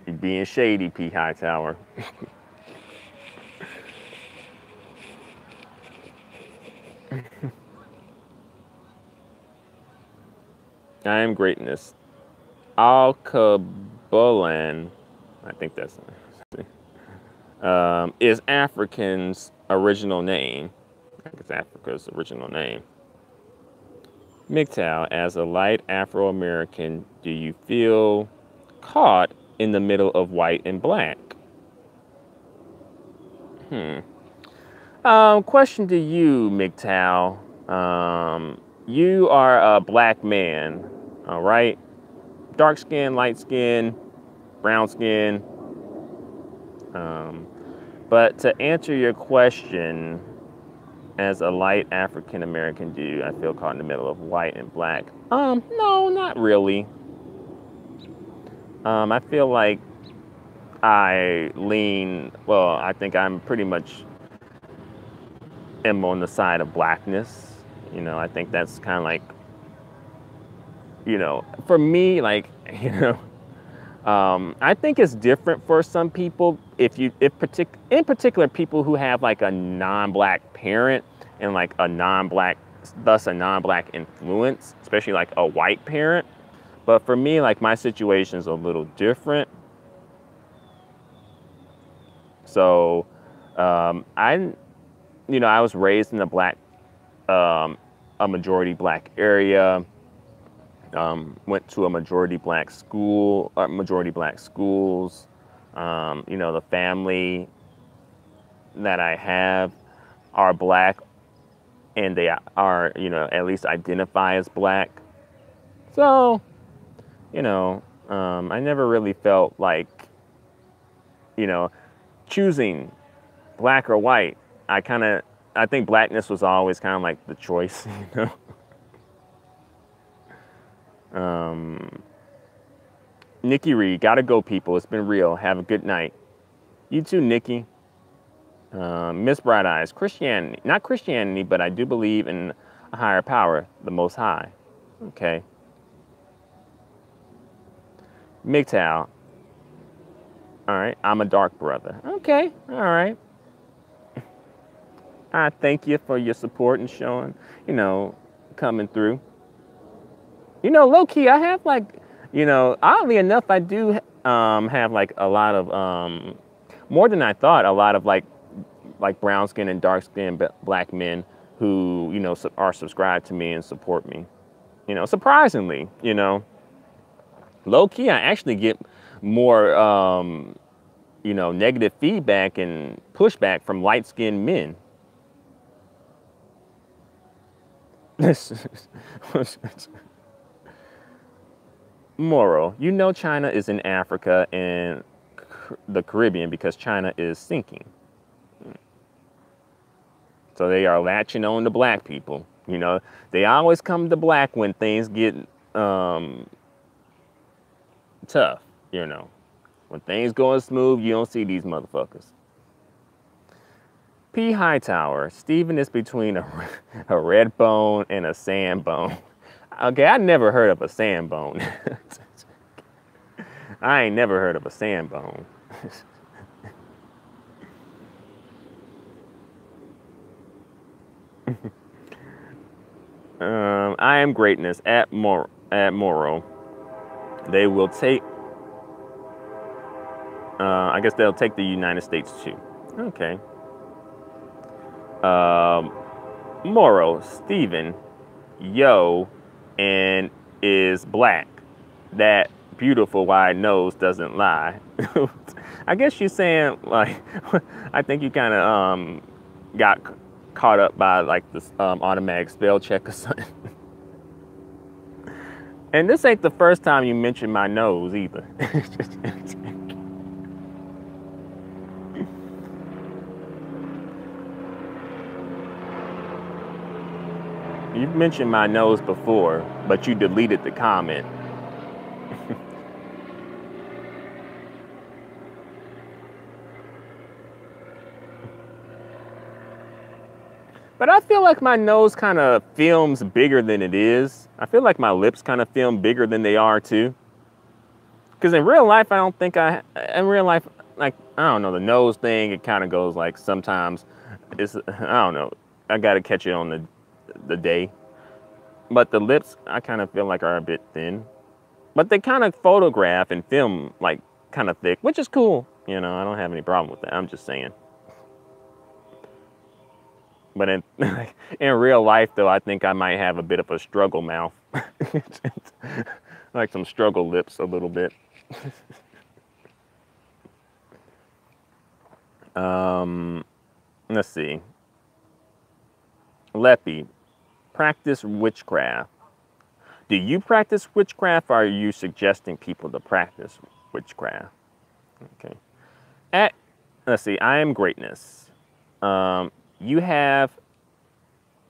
You're being shady, P. Hightower. I am greatness. Al Kabulan, I think that's is African's original name. I think it's Africa's original name. MGTOW, as a light Afro-American, do you feel caught in the middle of white and black? Question to you, MGTOW. You are a black man, all right? Dark skin, light skin, brown skin. But to answer your question, as a light African American dude, I feel caught in the middle of white and black. No, not really. I feel like I think I'm pretty much am on the side of blackness. You know, I think that's kind of like, you know, for me, like, you know, I think it's different for some people. In particular, people who have like a non-black parent and like thus a non-black influence, especially like a white parent. But for me, like my situation is a little different. So, I was raised in a majority black area. Went to a majority black schools. You know, the family that I have are black, and they are, you know, at least identify as black. So, you know, I never really felt like, you know, choosing black or white. I kind of I think blackness was always kind of like the choice, you know. Nikki Reed, gotta go, people. It's been real. Have a good night. You too, Nikki. Miss Bright Eyes, Christianity, not Christianity, but I do believe in a higher power, the Most High. Okay. MGTOW. All right. I'm a dark brother. Okay. All right. I thank you for your support and showing, you know, coming through. You know, low key, I have like, you know, oddly enough, I do have like a lot of, more than I thought, a lot of like brown skin and dark skin black men who, you know, are subscribed to me and support me. You know, surprisingly, you know, low key, I actually get more, you know, negative feedback and pushback from light skinned men. Moral, you know, China is in Africa and the Caribbean because China is sinking. So they are latching on to black people. You know, they always come to black when things get tough, you know. When things going smooth, you don't see these motherfuckers. P. Hightower, Stephen is between a red bone and a sand bone. Okay, I never heard of a sand bone. I ain't never heard of a sand bone. I am greatness at Moro. They will take. I guess they'll take the United States too. Okay. Moro, Stephen, yo, and is black. That beautiful wide nose doesn't lie. I guess you're saying, like, I think you kind of got caught up by like this automatic spell check or something. And this ain't the first time you mentioned my nose either. You've mentioned my nose before, but you deleted the comment. But I feel like my nose kind of films bigger than it is. I feel like my lips kind of film bigger than they are too. Because in real life, I don't think in real life, like, I don't know, the nose thing, it kind of goes like sometimes it's, I don't know, I got to catch it on the day. But the lips, I kind of feel like are a bit thin. But they kind of photograph and film like kind of thick, which is cool. You know, I don't have any problem with that. I'm just saying. But in real life, though, I think I might have a bit of a struggle mouth. Like some struggle lips a little bit. Let's see. Leppy, practice witchcraft. Do you practice witchcraft, or are you suggesting people to practice witchcraft? Okay. Let's see. I am greatness. You have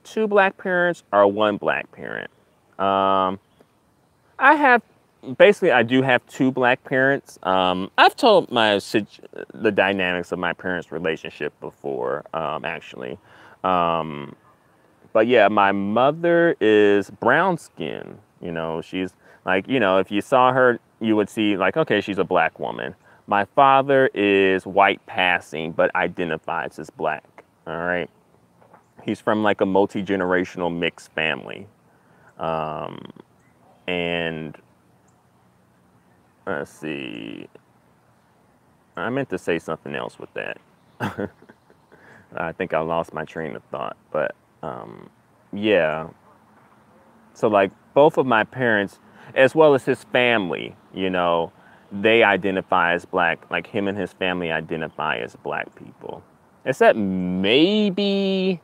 2 black parents or 1 black parent? I do have 2 black parents. I've told the dynamics of my parents' relationship before, actually. But yeah, my mother is brown skin. You know, she's like, you know, if you saw her, you would see like, okay, she's a black woman. My father is white passing, but identifies as black. All right. He's from like a multi-generational mixed family. And let's see. I meant to say something else with that. I think I lost my train of thought, but yeah. So like both of my parents, as well as his family, you know, they identify as black. Like him and his family identify as black people. Except maybe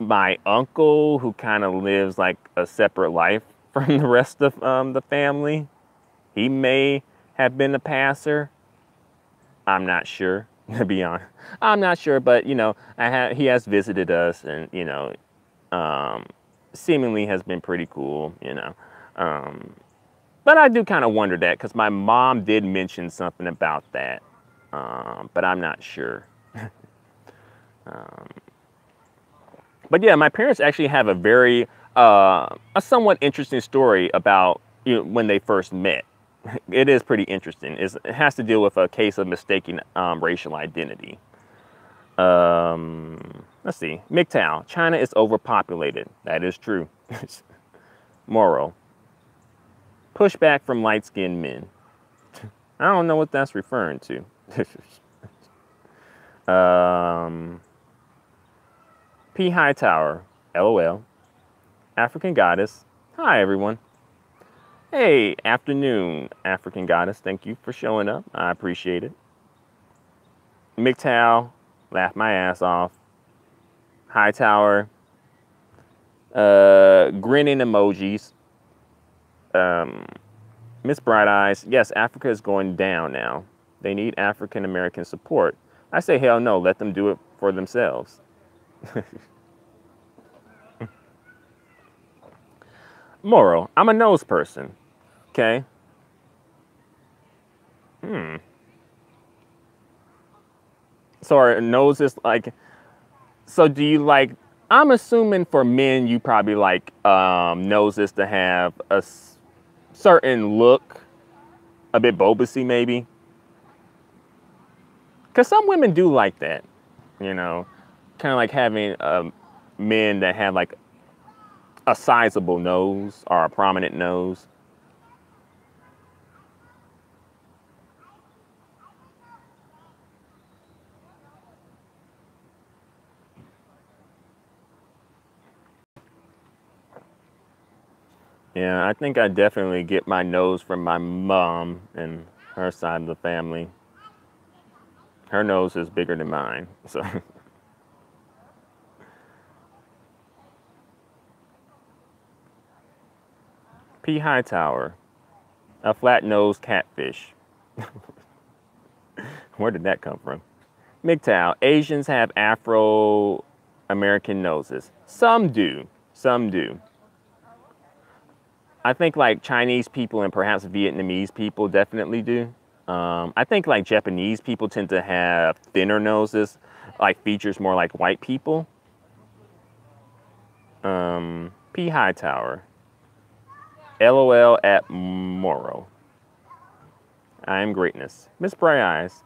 my uncle, who kind of lives like a separate life from the rest of the family. He may have been a passer. I'm not sure. to be honest. I'm not sure, but you know, he has visited us, and you know, seemingly has been pretty cool, you know. But I do kind of wonder that because my mom did mention something about that, but I'm not sure. But yeah, my parents actually have a very a somewhat interesting story about, you know, when they first met. It is pretty interesting. It has to deal with a case of mistaking racial identity. Let's see. MGTOW, China is overpopulated. That is true. Moral. Pushback from light-skinned men. I don't know what that's referring to. P Hightower, LOL. African Goddess. Hi, everyone. Hey, afternoon, African Goddess. Thank you for showing up. I appreciate it. MGTOW, laugh my ass off. Hightower, grinning emojis. Miss Bright Eyes, yes, Africa is going down now. They need African American support. I say, hell no, let them do it for themselves. Moral, I'm a nose person, okay? So are noses like, so do you like, I'm assuming for men, you probably like noses to have a certain look, a bit bulbousy maybe. Because some women do like that, you know, kind of like having men that have like a sizable nose or a prominent nose. Yeah, I think I definitely get my nose from my mom and her side of the family. Her nose is bigger than mine, so. P Hightower, a flat-nosed catfish. Where did that come from? MGTOW, Asians have Afro-American noses. Some do, some do. I think like Chinese people and perhaps Vietnamese people definitely do. I think like Japanese people tend to have thinner noses, like features more like white people. P Hightower. LOL at Moro. I am greatness. Miss Bright Eyes.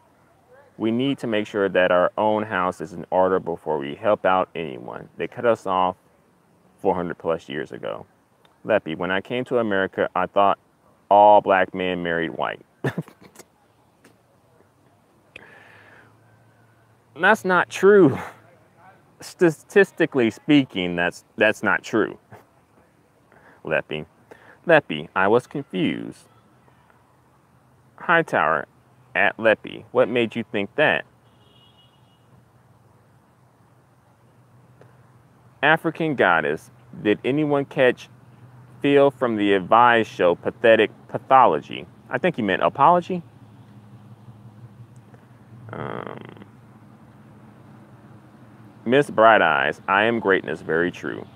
We need to make sure that our own house is in order before we help out anyone. They cut us off 400 plus years ago. Leppy, when I came to America, I thought all black men married white. That's not true. Statistically speaking, that's not true. Leppy, I was confused. Hightower, at Leppy, what made you think that? African Goddess, did anyone catch Phil from the Advice show Pathetic Pathology? I think he meant apology. Miss Bright Eyes, I am greatness, very true.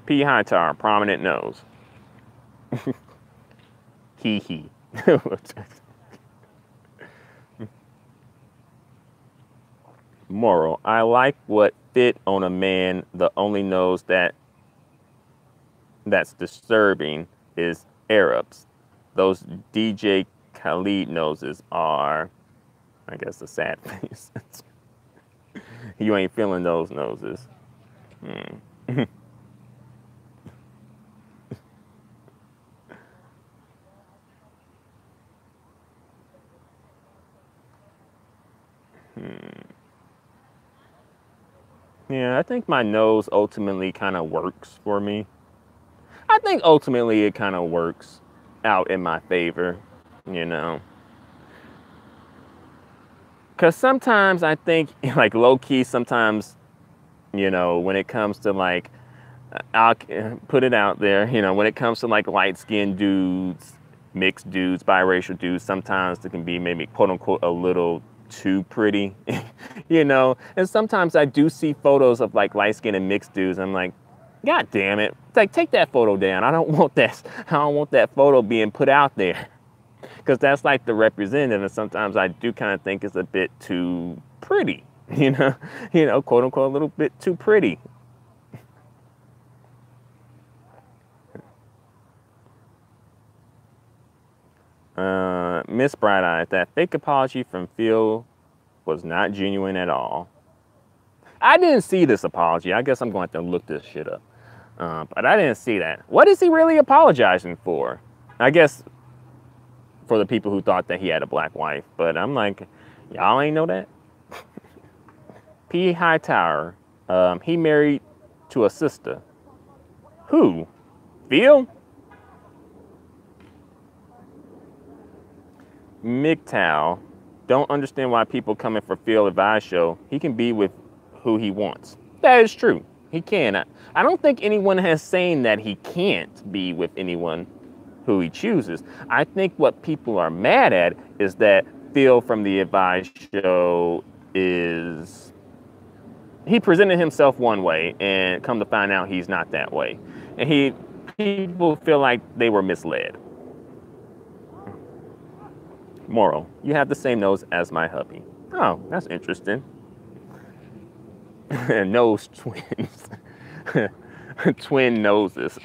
P Hightower, prominent nose. Hee hee. Moral, I like what fit on a man. The only nose that's disturbing is Arabs. Those DJ Khalid noses are, I guess, a sad face. You ain't feeling those noses. Yeah, I think my nose ultimately kind of works for me. I think ultimately it kind of works out in my favor, you know. Because sometimes I think, like low key, sometimes, you know, when it comes to I'll put it out there, you know, when it comes to like light skinned dudes, mixed dudes, biracial dudes, sometimes they can be maybe quote unquote a little too pretty, you know? And sometimes I do see photos of like light skinned and mixed dudes. I'm like, God damn it. It's like, take that photo down. I don't want that photo being put out there. Because that's like the representative. And sometimes I do kind of think it's a bit too pretty, you know, quote unquote, a little bit too pretty. Miss Bright Eyes, that fake apology from Phil was not genuine at all. I didn't see this apology. I guess I'm going to have to look this shit up. But I didn't see that. What is he really apologizing for? I guess for the people who thought that he had a black wife. But I'm like, y'all ain't know that? P. Hightower, he married to a sister. Who? Phil? MGTOW, don't understand why people coming for Phil advice show. He can be with who he wants. That is true. He can. I don't think anyone has saying that he can't be with anyone who he chooses. I think what people are mad at is that Phil from the advice show he presented himself one way and come to find out he's not that way. And people feel like they were misled. Moral, you have the same nose as my hubby. Oh, that's interesting. Nose twins. Twin noses.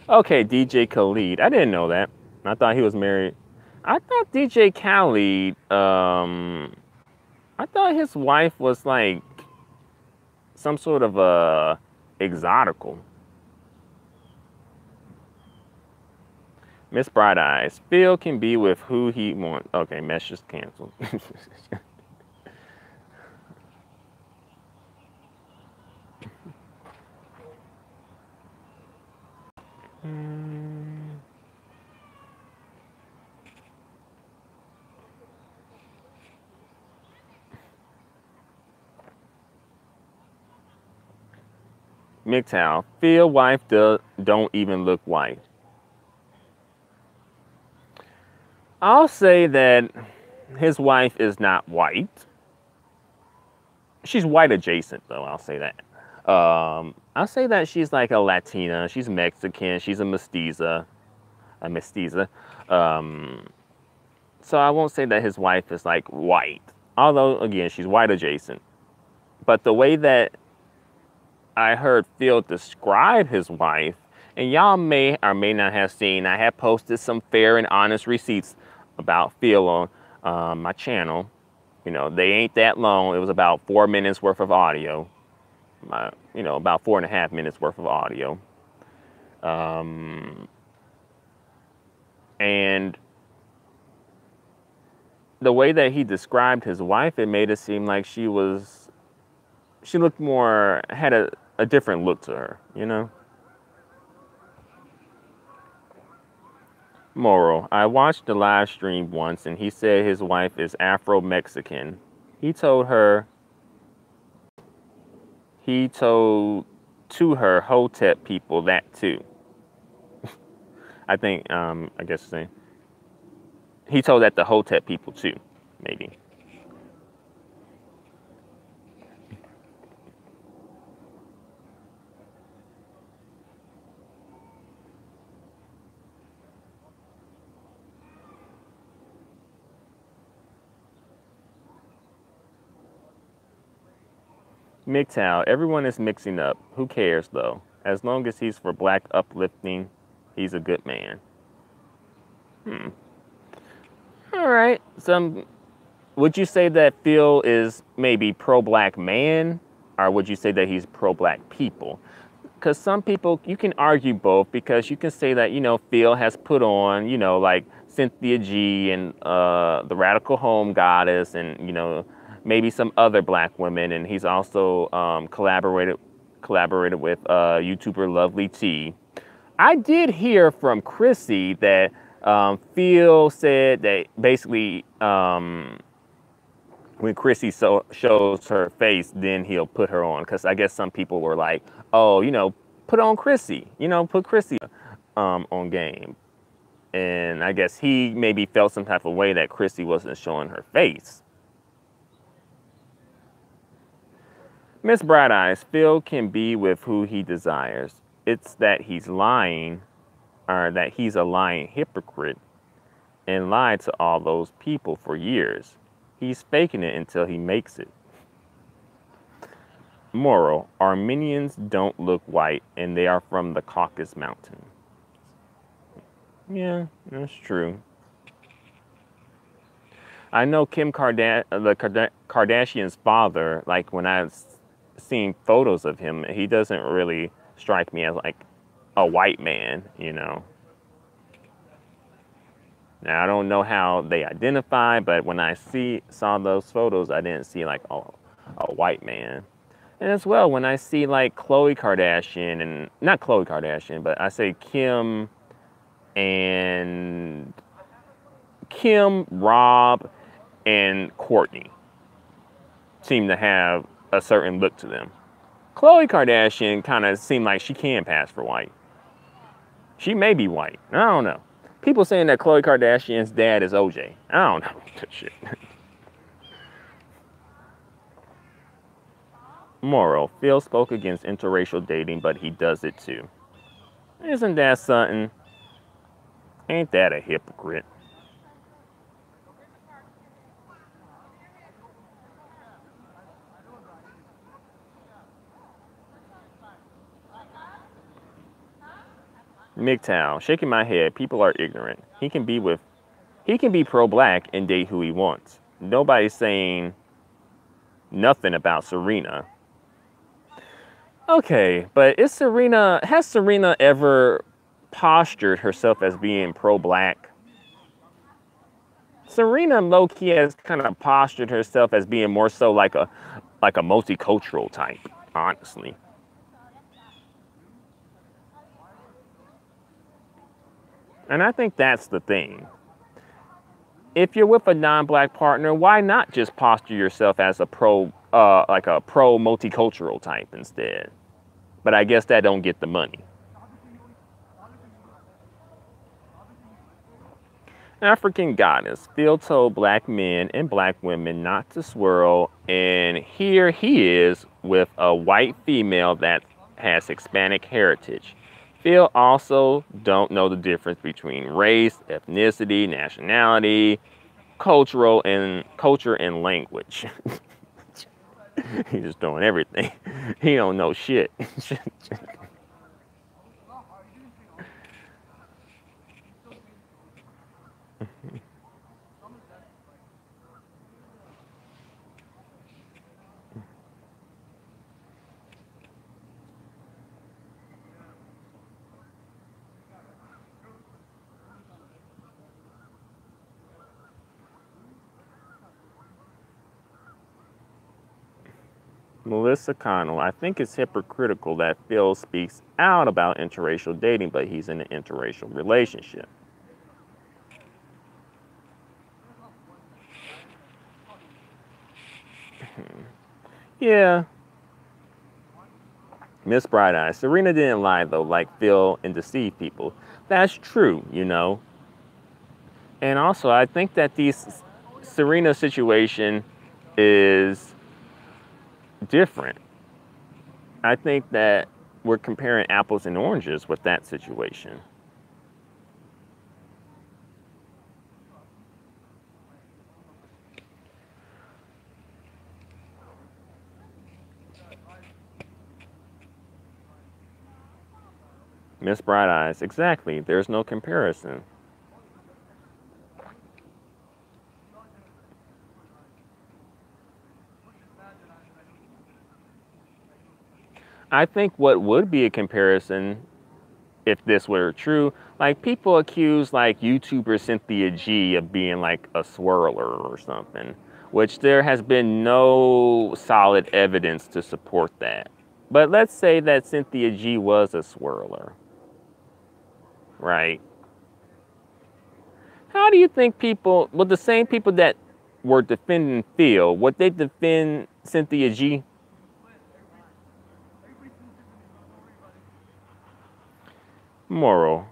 Okay, DJ Khaled. I didn't know that. I thought he was married. I thought DJ Khaled, I thought his wife was like some sort of exotical. Miss Bright Eyes, Phil can be with who he wants. Okay, mesh is canceled. MGTOW, Phil wife don't even look white. I'll say that his wife is not white. She's white adjacent, though. I'll say that. I'll say that she's like a Latina. She's Mexican. She's a mestiza. So I won't say that his wife is like white. Although, again, she's white adjacent. But the way that I heard Phil describe his wife, and y'all may or may not have seen, I have posted some fair and honest receipts about Phil on my channel. You know, they ain't that long. It was about 4 minutes worth of audio. About 4.5 minutes worth of audio. And the way that he described his wife, it made it seem like she looked more, had a different look to her, you know? Moral, I watched the live stream once and he said his wife is Afro-Mexican. He told to her Hotep people that too. I think, I guess saying, he told that the Hotep people too, maybe. MGTOW, everyone is mixing up. Who cares though? As long as he's for black uplifting, he's a good man. All right. Would you say that Phil is maybe pro-black man, or would you say that he's pro-black people? Because some people, you can argue both, because you can say that, you know, Phil has put on, you know, like Cynthia G and the Radical Home Goddess and, you know, maybe some other black women. And he's also collaborated with YouTuber Lovely T. I did hear from Chrissy that Phil said that basically when Chrissy shows her face, then he'll put her on. Because I guess some people were like, oh, you know, put on Chrissy, you know, put Chrissy on game. And I guess he maybe felt some type of way that Chrissy wasn't showing her face. Miss Bright Eyes, Phil can be with who he desires. It's that he's lying, or that he's a lying hypocrite and lied to all those people for years. He's faking it until he makes it. Moral, Armenians don't look white and they are from the Caucasus Mountains. Yeah, that's true. I know the Kardashian's father, like when I've seen photos of him, he doesn't really strike me as like a white man, you know. Now, I don't know how they identify, but when I saw those photos, I didn't see like a white man. And as well, when I see like Khloe Kardashian, and not Khloe Kardashian, but I say Kim, Rob, and Courtney seem to have a certain look to them. Khloe Kardashian kind of seemed like she can pass for white. She may be white. I don't know. People saying that Khloe Kardashian's dad is OJ. I don't know. Shit. Moral, Phil spoke against interracial dating, but he does it too. Isn't that something? Ain't that a hypocrite? MGTOW, shaking my head, people are ignorant. He can be pro-black and date who he wants. Nobody's saying nothing about Serena. Okay, but has Serena ever postured herself as being pro-black? Serena low-key has kind of postured herself as being more so like a multicultural type, honestly. And I think that's the thing. If you're with a non-black partner, why not just posture yourself as a pro multicultural type instead? But I guess that don't get the money. African goddess, Phil told black men and black women not to swirl, and here he is with a white female that has Hispanic heritage. Phil also don't know the difference between race, ethnicity, nationality, culture and language. He's just doing everything. He don't know shit. Melissa Connell, I think it's hypocritical that Phil speaks out about interracial dating, but he's in an interracial relationship. Yeah. Miss Bright Eyes, Serena didn't lie though, like Phil, and deceive people. That's true, you know. And also, I think that Serena situation is different. I think that we're comparing apples and oranges with that situation. Miss Bright Eyes, exactly. There's no comparison. I think what would be a comparison, if this were true, like people accuse like YouTuber Cynthia G of being like a swirler or something, which there has been no solid evidence to support that. But let's say that Cynthia G was a swirler, right? How do you think the same people that were defending Phil, would they defend Cynthia G? Moral.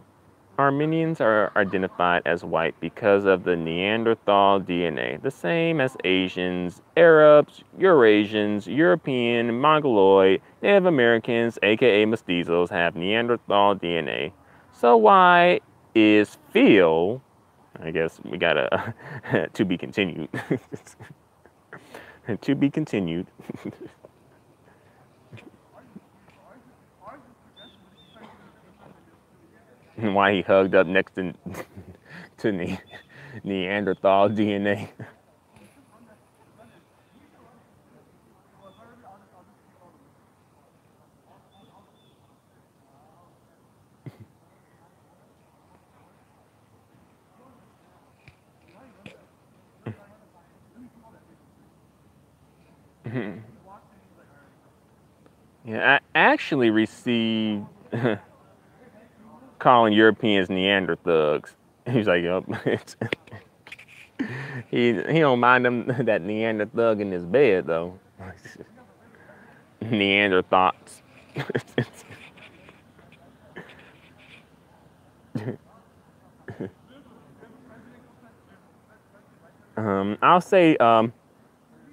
Armenians are identified as white because of the Neanderthal DNA, the same as Asians, Arabs, Eurasians, European, Mongoloid, Native Americans, aka mestizos, have Neanderthal DNA. So why is Phil, I guess we gotta, to be continued, to be continued. Why he hugged up next to, to Neanderthal DNA. Yeah, I actually received calling Europeans Neanderthugs. He's like, yup. he don't mind them that Neanderthug in his bed though. Neanderthals. I'll say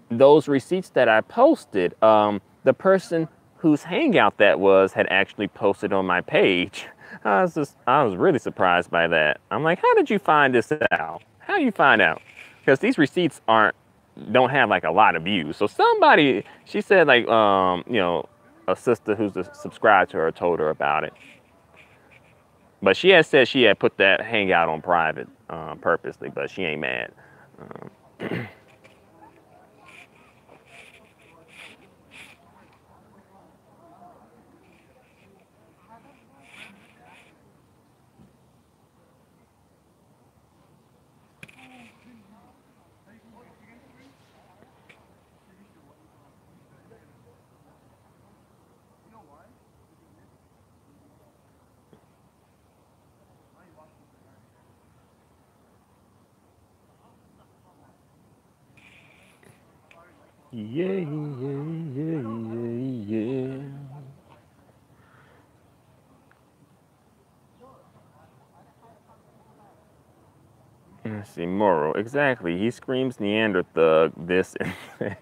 those receipts that I posted, the person whose hangout that was had actually posted on my page. I was really surprised by that. I'm like, how did you find this out? How do you find out? Because these receipts don't have like a lot of views. So somebody, she said like, a sister who's subscribed to her told her about it. But she had said she had put that hangout on private purposely, but she ain't mad. Yeah, yeah, yeah, yeah, yeah. Let's see, moral. Exactly. He screams Neanderthal this and that.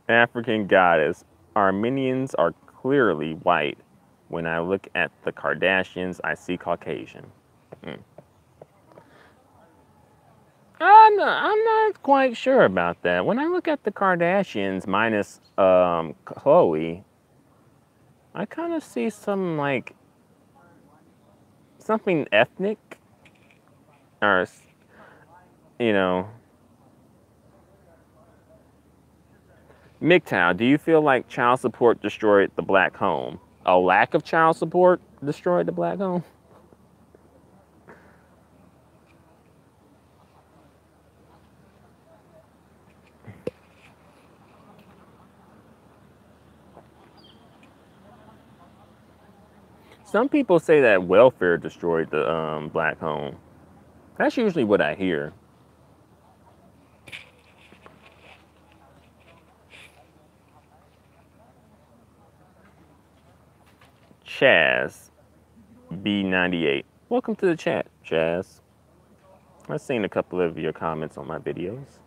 African goddess. Armenians are clearly white. When I look at the Kardashians, I see Caucasian. Mm. I'm not quite sure about that. When I look at the Kardashians minus Chloe, I kind of see some like something ethnic or you know. MGTOW, do you feel like child support destroyed the black home? A lack of child support destroyed the black home? Some people say that welfare destroyed the black home. That's usually what I hear. Chaz, B98. Welcome to the chat, Chaz. I've seen a couple of your comments on my videos.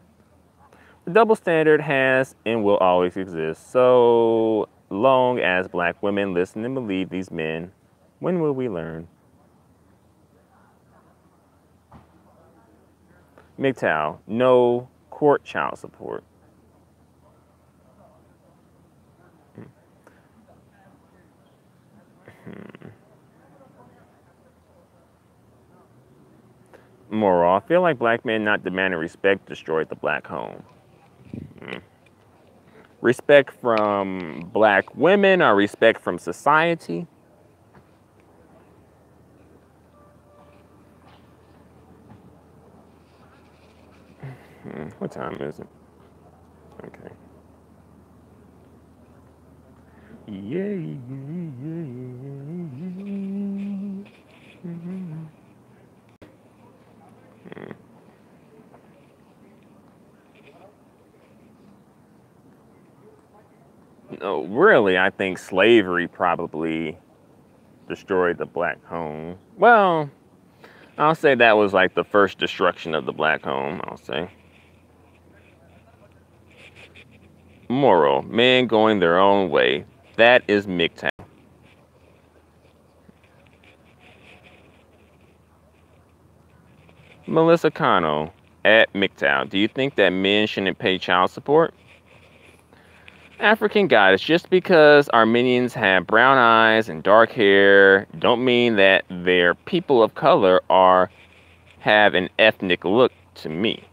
The double standard has and will always exist. So long as black women listen and believe these men, when will we learn? MGTOW, no court child support. Moral, I feel like black men not demanding respect destroyed the black home. Respect from black women or respect from society? What time is it? Okay. Yeah, No, really, I think slavery probably destroyed the black home. Well, I'll say that was like the first destruction of the black home, I'll say. Moral, men going their own way. That is MGTOW. Melissa Cano at MGTOW. Do you think that men shouldn't pay child support? African goddess, just because Armenians have brown eyes and dark hair don't mean that they're people of color or have an ethnic look to me.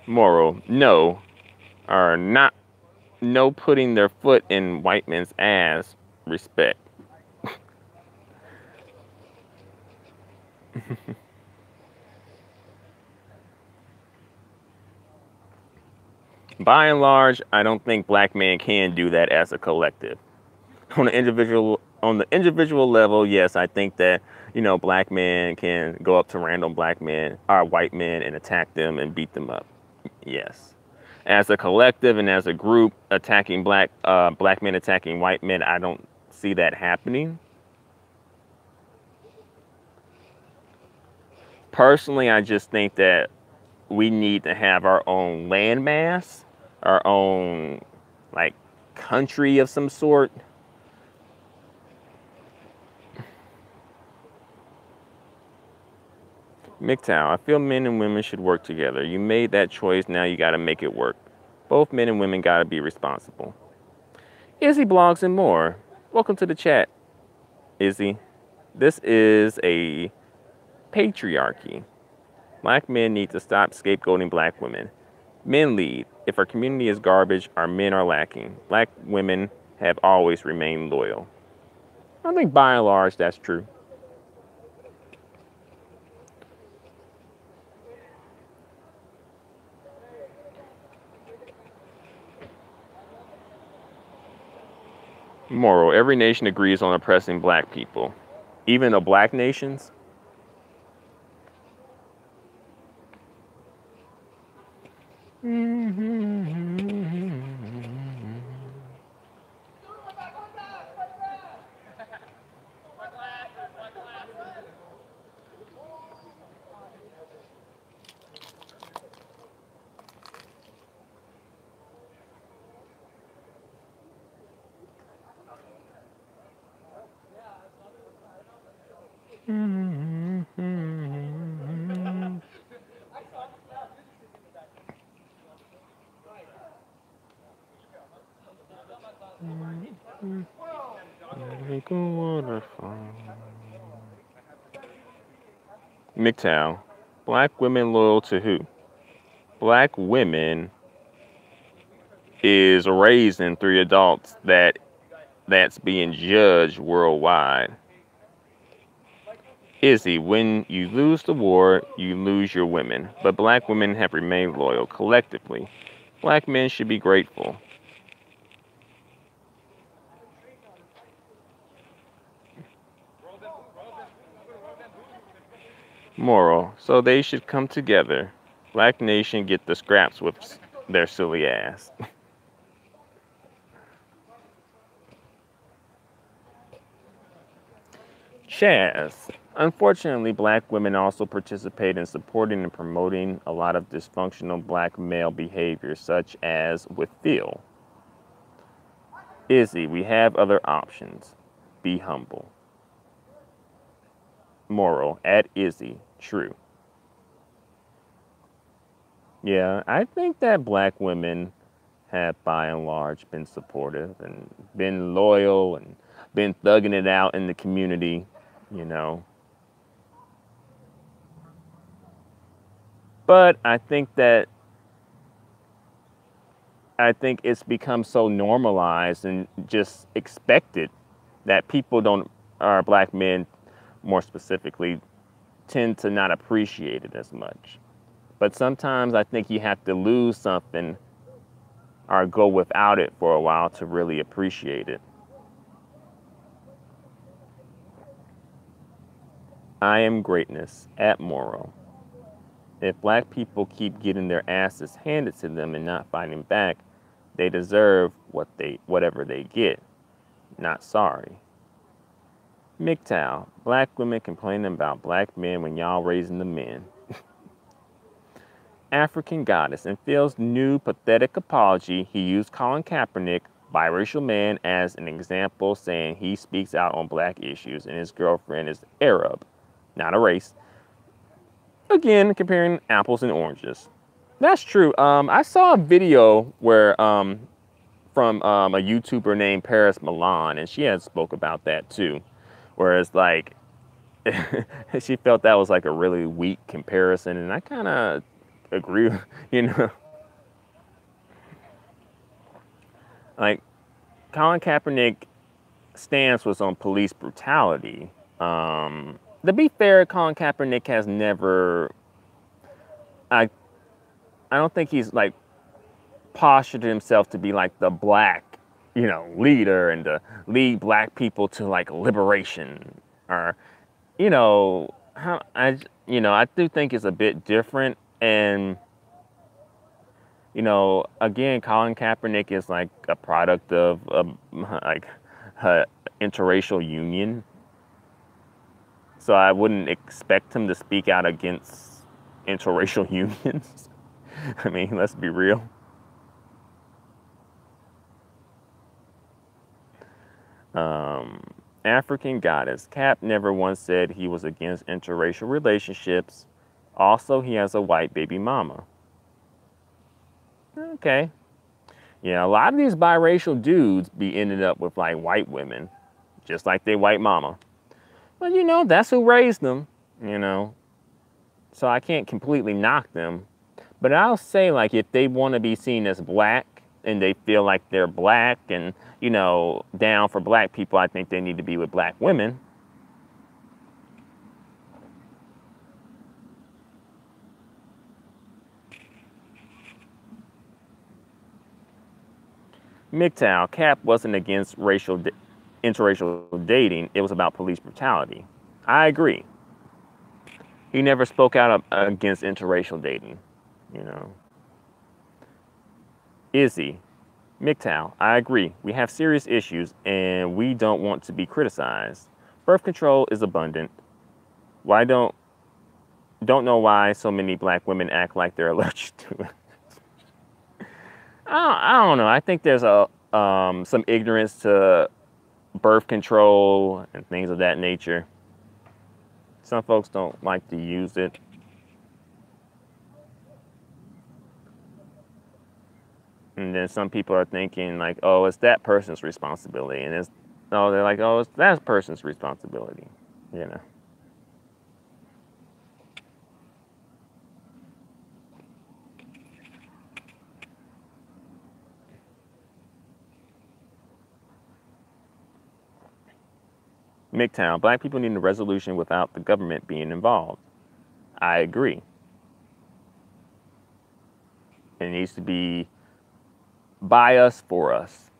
Moral, no, are not, no putting their foot in white men's ass, respect. By and large, I don't think black men can do that as a collective. On the individual level, yes, I think that, you know, black men can go up to random black men or white men and attack them and beat them up. Yes. As a collective and as a group attacking black men attacking white men, I don't see that happening. Personally, I just think that we need to have our own landmass, our own like country of some sort. MGTOW, I feel men and women should work together. You made that choice, now you gotta make it work. Both men and women gotta be responsible. Izzy blogs and more. Welcome to the chat, Izzy. This is a patriarchy. Black men need to stop scapegoating black women. Men lead. If our community is garbage, our men are lacking. Black women have always remained loyal. I think by and large that's true. Moral, every nation agrees on oppressing black people. Even the black nations? MGTOW, black women loyal to who? Black women is raising 3 adults that's being judged worldwide. Izzy, when you lose the war, you lose your women, but black women have remained loyal collectively. Black men should be grateful. Moral, so they should come together. Black nation get the scraps with their silly ass. Chaz, unfortunately, black women also participate in supporting and promoting a lot of dysfunctional black male behavior, such as with Phil. Izzy, we have other options. Be humble. Moral, at Izzy, true. Yeah, I think that black women have by and large been supportive and been loyal and been thugging it out in the community, you know. But I think it's become so normalized and just expected that people don't, or black men more specifically, tend to not appreciate it as much. But sometimes I think you have to lose something or go without it for a while to really appreciate it. I am greatness at Morrow. If black people keep getting their asses handed to them and not fighting back, they deserve whatever they get. Not sorry. MGTOW, black women complaining about black men when y'all raising the men. African Goddess, in Phil's new pathetic apology, he used Colin Kaepernick, biracial man, as an example, saying he speaks out on black issues and his girlfriend is Arab, not a race. Again, comparing apples and oranges. That's true. I saw a video where from a YouTuber named Paris Milan, and she had spoke about that too. Whereas like she felt that was like a really weak comparison, and I kind of agree. You know, like Colin Kaepernick stance was on police brutality. To be fair, Colin Kaepernick has never. I don't think he's like postured himself to be like the black, leader and to lead black people to like liberation or, I do think it's a bit different. And, again, Colin Kaepernick is like a product of like an interracial union. So I wouldn't expect him to speak out against interracial unions. I mean, let's be real. African Goddess. Cap never once said he was against interracial relationships. Also, he has a white baby mama. Okay. Yeah, a lot of these biracial dudes be ended up with like white women, just like their white mama. But that's who raised them, So I can't completely knock them. But I'll say, like, if they want to be seen as black and they feel like they're black and, down for black people, I think they need to be with black women. MGTOW, Cap wasn't against interracial dating. It was about police brutality. I agree. He never spoke out against interracial dating, Izzy, MGTOW, I agree. We have serious issues and we don't want to be criticized. Birth control is abundant. Why don't know why so many black women act like they're allergic to it. I don't know. I think there's some ignorance to birth control and things of that nature. Some folks don't like to use it. And then some people are thinking like, oh, it's that person's responsibility. And they're like, oh, it's that person's responsibility, MGTOW, black people need a resolution without the government being involved. I agree. It needs to be by us, for us.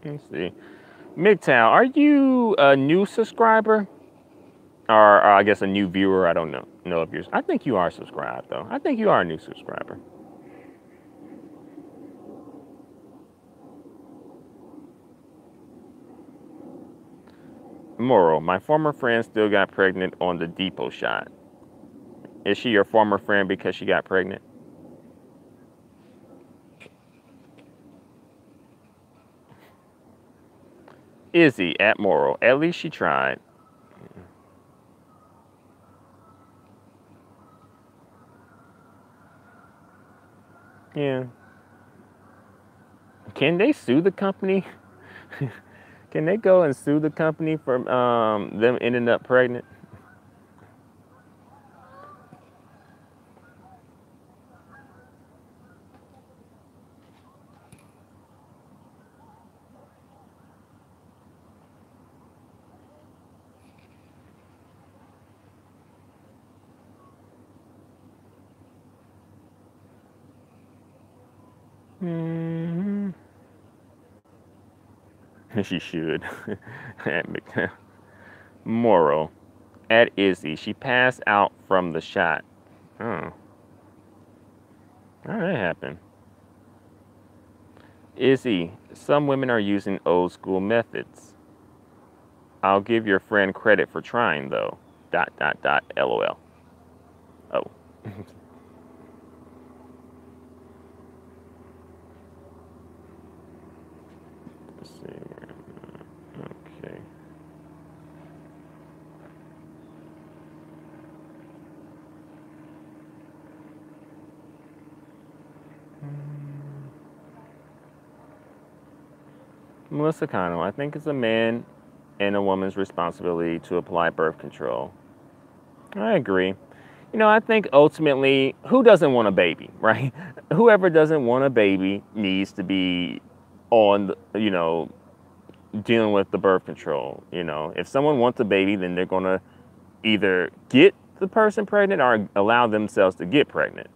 Let's see. MGTOW, are you a new subscriber? Or I guess a new viewer? I don't know if you're. I think you are subscribed, though. I think you are a new subscriber. Moral, my former friend still got pregnant on the depot shot. Is she your former friend because she got pregnant? Izzy at Moral, at least she tried. Yeah. Can they sue the company? Can they go and sue the company for them ending up pregnant? Hmm. She should. Moral. At Izzy, she passed out from the shot. Oh, how did that happen? Izzy, some women are using old school methods. I'll give your friend credit for trying though. Dot dot dot. LOL. Oh. Let's see. Okay. Melissa Connell, I think it's a man and a woman's responsibility to apply birth control. I agree. You know, I think ultimately, who doesn't want a baby, right? Whoever doesn't want a baby needs to be on, dealing with the birth control. You know, if someone wants a baby, then they're going to either get the person pregnant or allow themselves to get pregnant.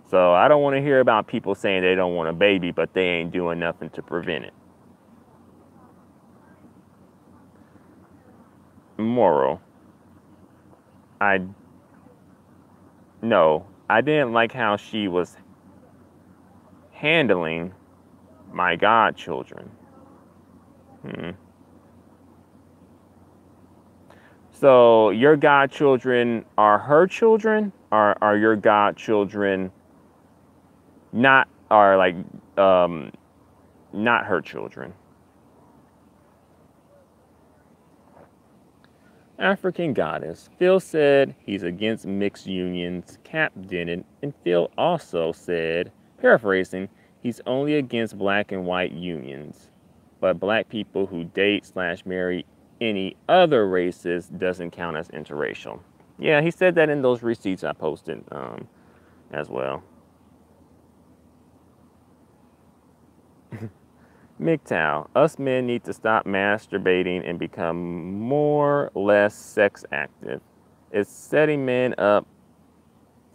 So I don't want to hear about people saying they don't want a baby, but they ain't doing nothing to prevent it. Moral. I No, I didn't like how she was handling my godchildren. Hmm. So your godchildren are her children, or are your godchildren not are like not her children? African goddess. Phil said he's against mixed unions. Cap didn't, and Phil also said, paraphrasing, he's only against black and white unions, but black people who date/marry any other races doesn't count as interracial. Yeah, he said that in those receipts I posted as well. MGTOW, us men need to stop masturbating and become more or less sex active. It's setting men up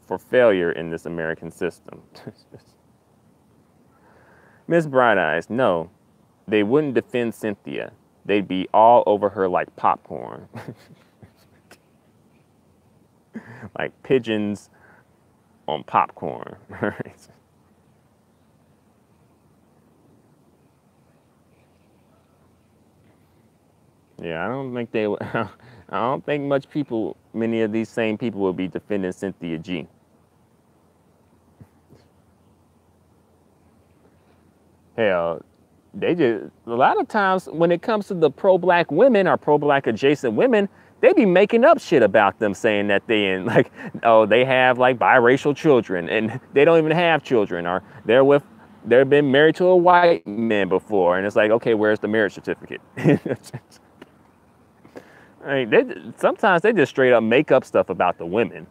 for failure in this American system. Miss Bright Eyes, no, they wouldn't defend Cynthia. They'd be all over her like popcorn. Like pigeons on popcorn. Yeah, I don't think they would. I don't think many of these same people will be defending Cynthia G. Hell, they just, a lot of times when it comes to the pro-black women or pro-black adjacent women, they be making up shit about them, saying that they have like biracial children and they don't even have children, or they've been married to a white man before, and it's like, okay, where's the marriage certificate? I mean, sometimes they just straight up make up stuff about the women.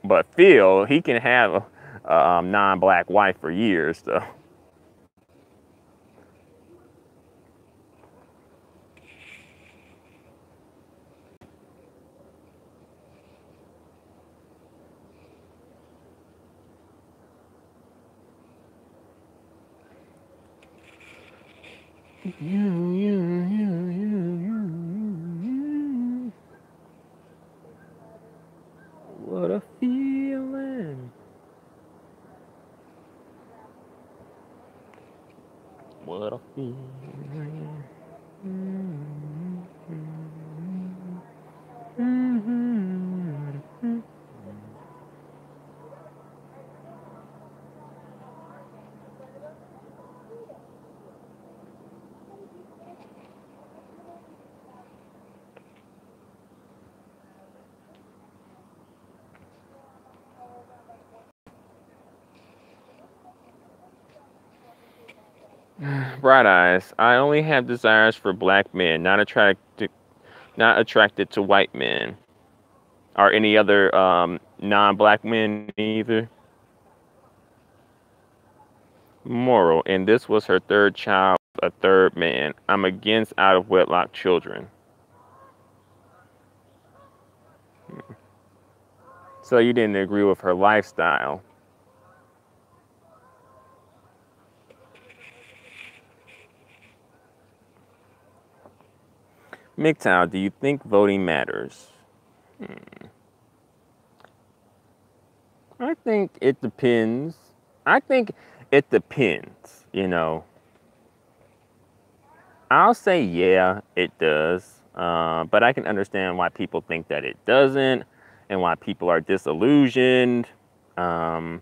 But Phil, he can have a non-black wife for years, though. What a feeling. What a feeling. Bright Eyes. I only have desires for black men, not attracted to white men or any other non-black men either. Moral, and this was her third child, a third man. I'm against out of wedlock children. So you didn't agree with her lifestyle. MGTOW, do you think voting matters? I think it depends. I think it depends, you know. I'll say, yeah, it does. But I can understand why people think that it doesn't and why people are disillusioned. Um,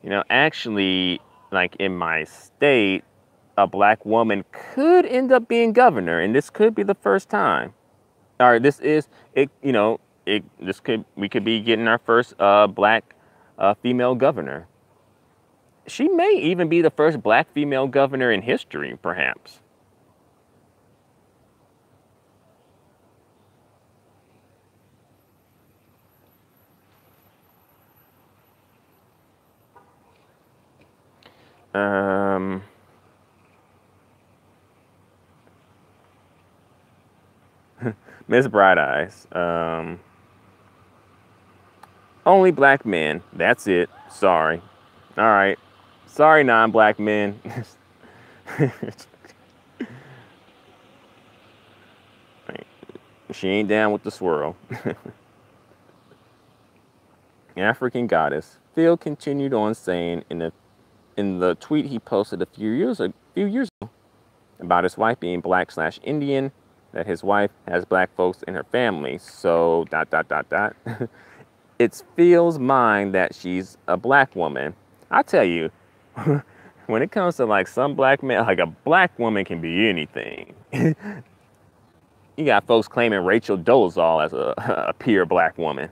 you know, actually, like in my state, a black woman could end up being governor, and this could be the first time. Or this is it. You know, we could be getting our first black female governor. She may even be the first black female governor in history, perhaps. Um, Miss Bright Eyes. Only black men. That's it. Sorry. All right. Sorry, non-black men. She ain't down with the swirl. African goddess. Phil continued on saying in the tweet he posted a few years ago about his wife being black/Indian, that his wife has black folks in her family. So dot dot dot dot. It's Phil's mind that she's a black woman. I tell you, when it comes to like some black man, like a black woman can be anything. You got folks claiming Rachel Dolezal as a pure black woman.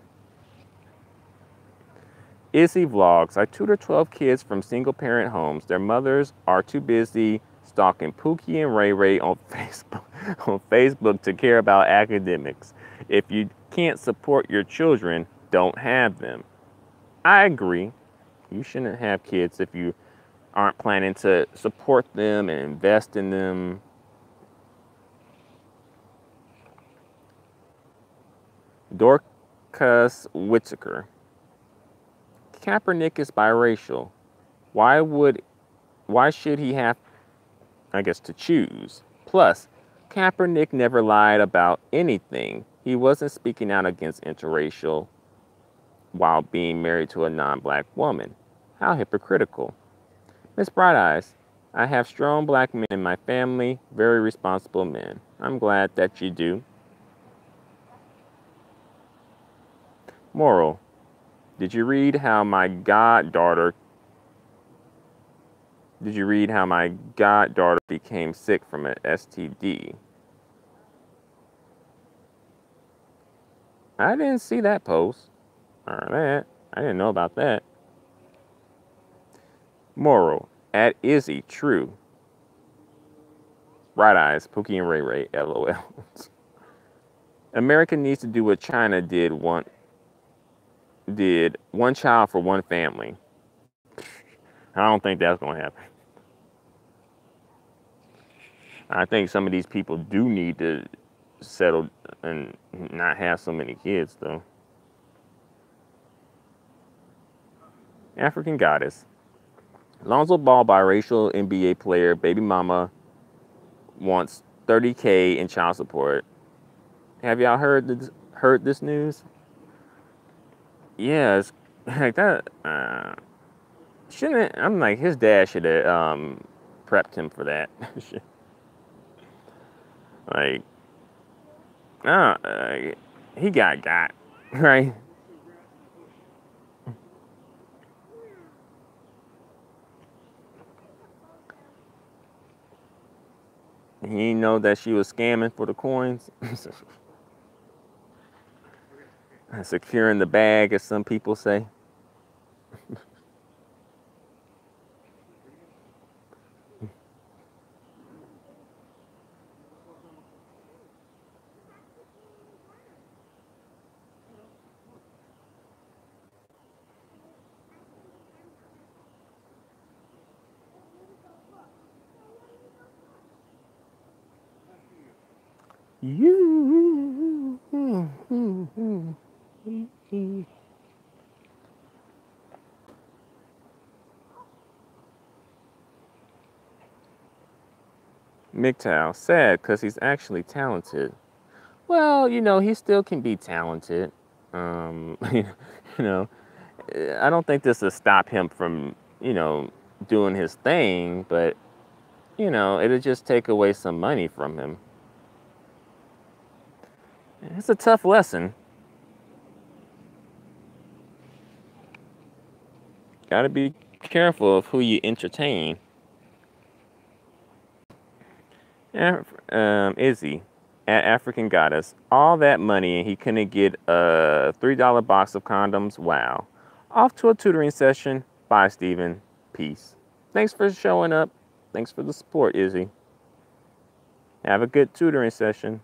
Izzy vlogs. I tutor 12 kids from single parent homes. Their mothers are too busy stalking Pookie and Ray Ray on Facebook to care about academics. If you can't support your children, don't have them. I agree. You shouldn't have kids if you aren't planning to support them and invest in them. Dorcas Whitaker. Kaepernick is biracial. Why should he have, I guess, to choose? Plus, Kaepernick never lied about anything. He wasn't speaking out against interracial while being married to a non-black woman. How hypocritical. Miss Bright Eyes, I have strong black men in my family, very responsible men. I'm glad that you do. Moral, did you read how my goddaughter became sick from an STD? I didn't see that post. Or that. I didn't know about that. Moral, at Izzy, true. Bright Eyes, Pookie and Ray Ray, LOL. America needs to do what China did one child for one family. I don't think that's going to happen. I think some of these people do need to settle and not have so many kids, though. African Goddess. Lonzo Ball, biracial NBA player, baby mama wants $30K in child support. Have y'all heard this news? Yeah, it's like that. Shouldn't I'm like his dad should have prepped him for that. Like, he got right. He didn't know that she was scamming for the coins. Securing the bag, as some people say. You. MGTOW, sad because he's actually talented. Well, he still can be talented. You know, I don't think this will stop him from, doing his thing, but, it'll just take away some money from him. It's a tough lesson. Gotta be careful of who you entertain. Izzy, at African Goddess, all that money and he couldn't get a $3 box of condoms? Wow. Off to a tutoring session. Bye, Steven. Peace. Thanks for showing up. Thanks for the support, Izzy. Have a good tutoring session.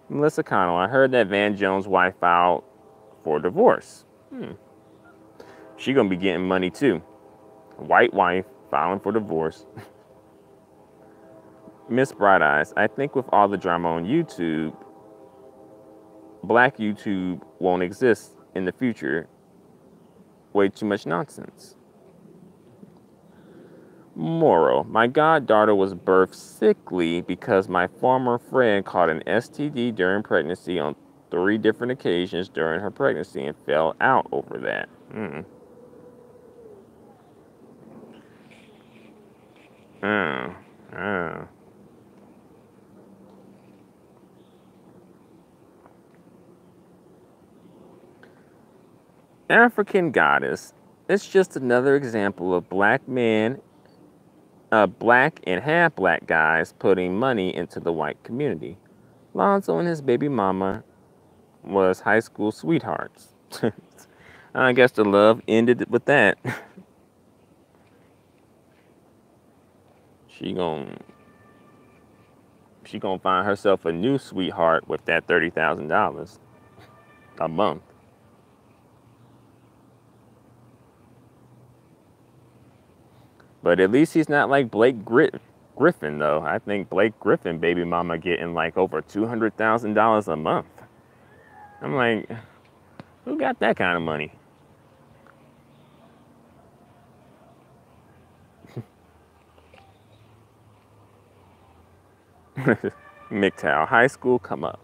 Melissa Connell, I heard that Van Jones' wife filed for divorce. She gonna be getting money too. White wife filing for divorce. Miss Bright Eyes, I think with all the drama on YouTube, black YouTube won't exist in the future. Way too much nonsense. Moral, my goddaughter was birthed sickly because my former friend caught an STD during pregnancy on 3 different occasions during her pregnancy and fell out over that. African Goddess. It's just another example of black men, black and half black guys putting money into the white community. Lonzo and his baby mama was high school sweethearts. I guess the love ended with that. She gonna find herself a new sweetheart with that $30,000 a month. But at least he's not like Blake Griffin, though. I think Blake Griffin baby mama getting like over $200,000 a month. I'm like, who got that kind of money? MGTOW, high school, come up.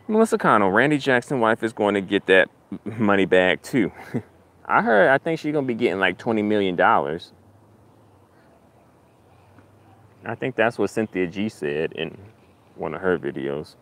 Melissa Connell, Randy Jackson's wife is going to get that money back too. I think she's going to be getting like $20 million. I think that's what Cynthia G said in one of her videos.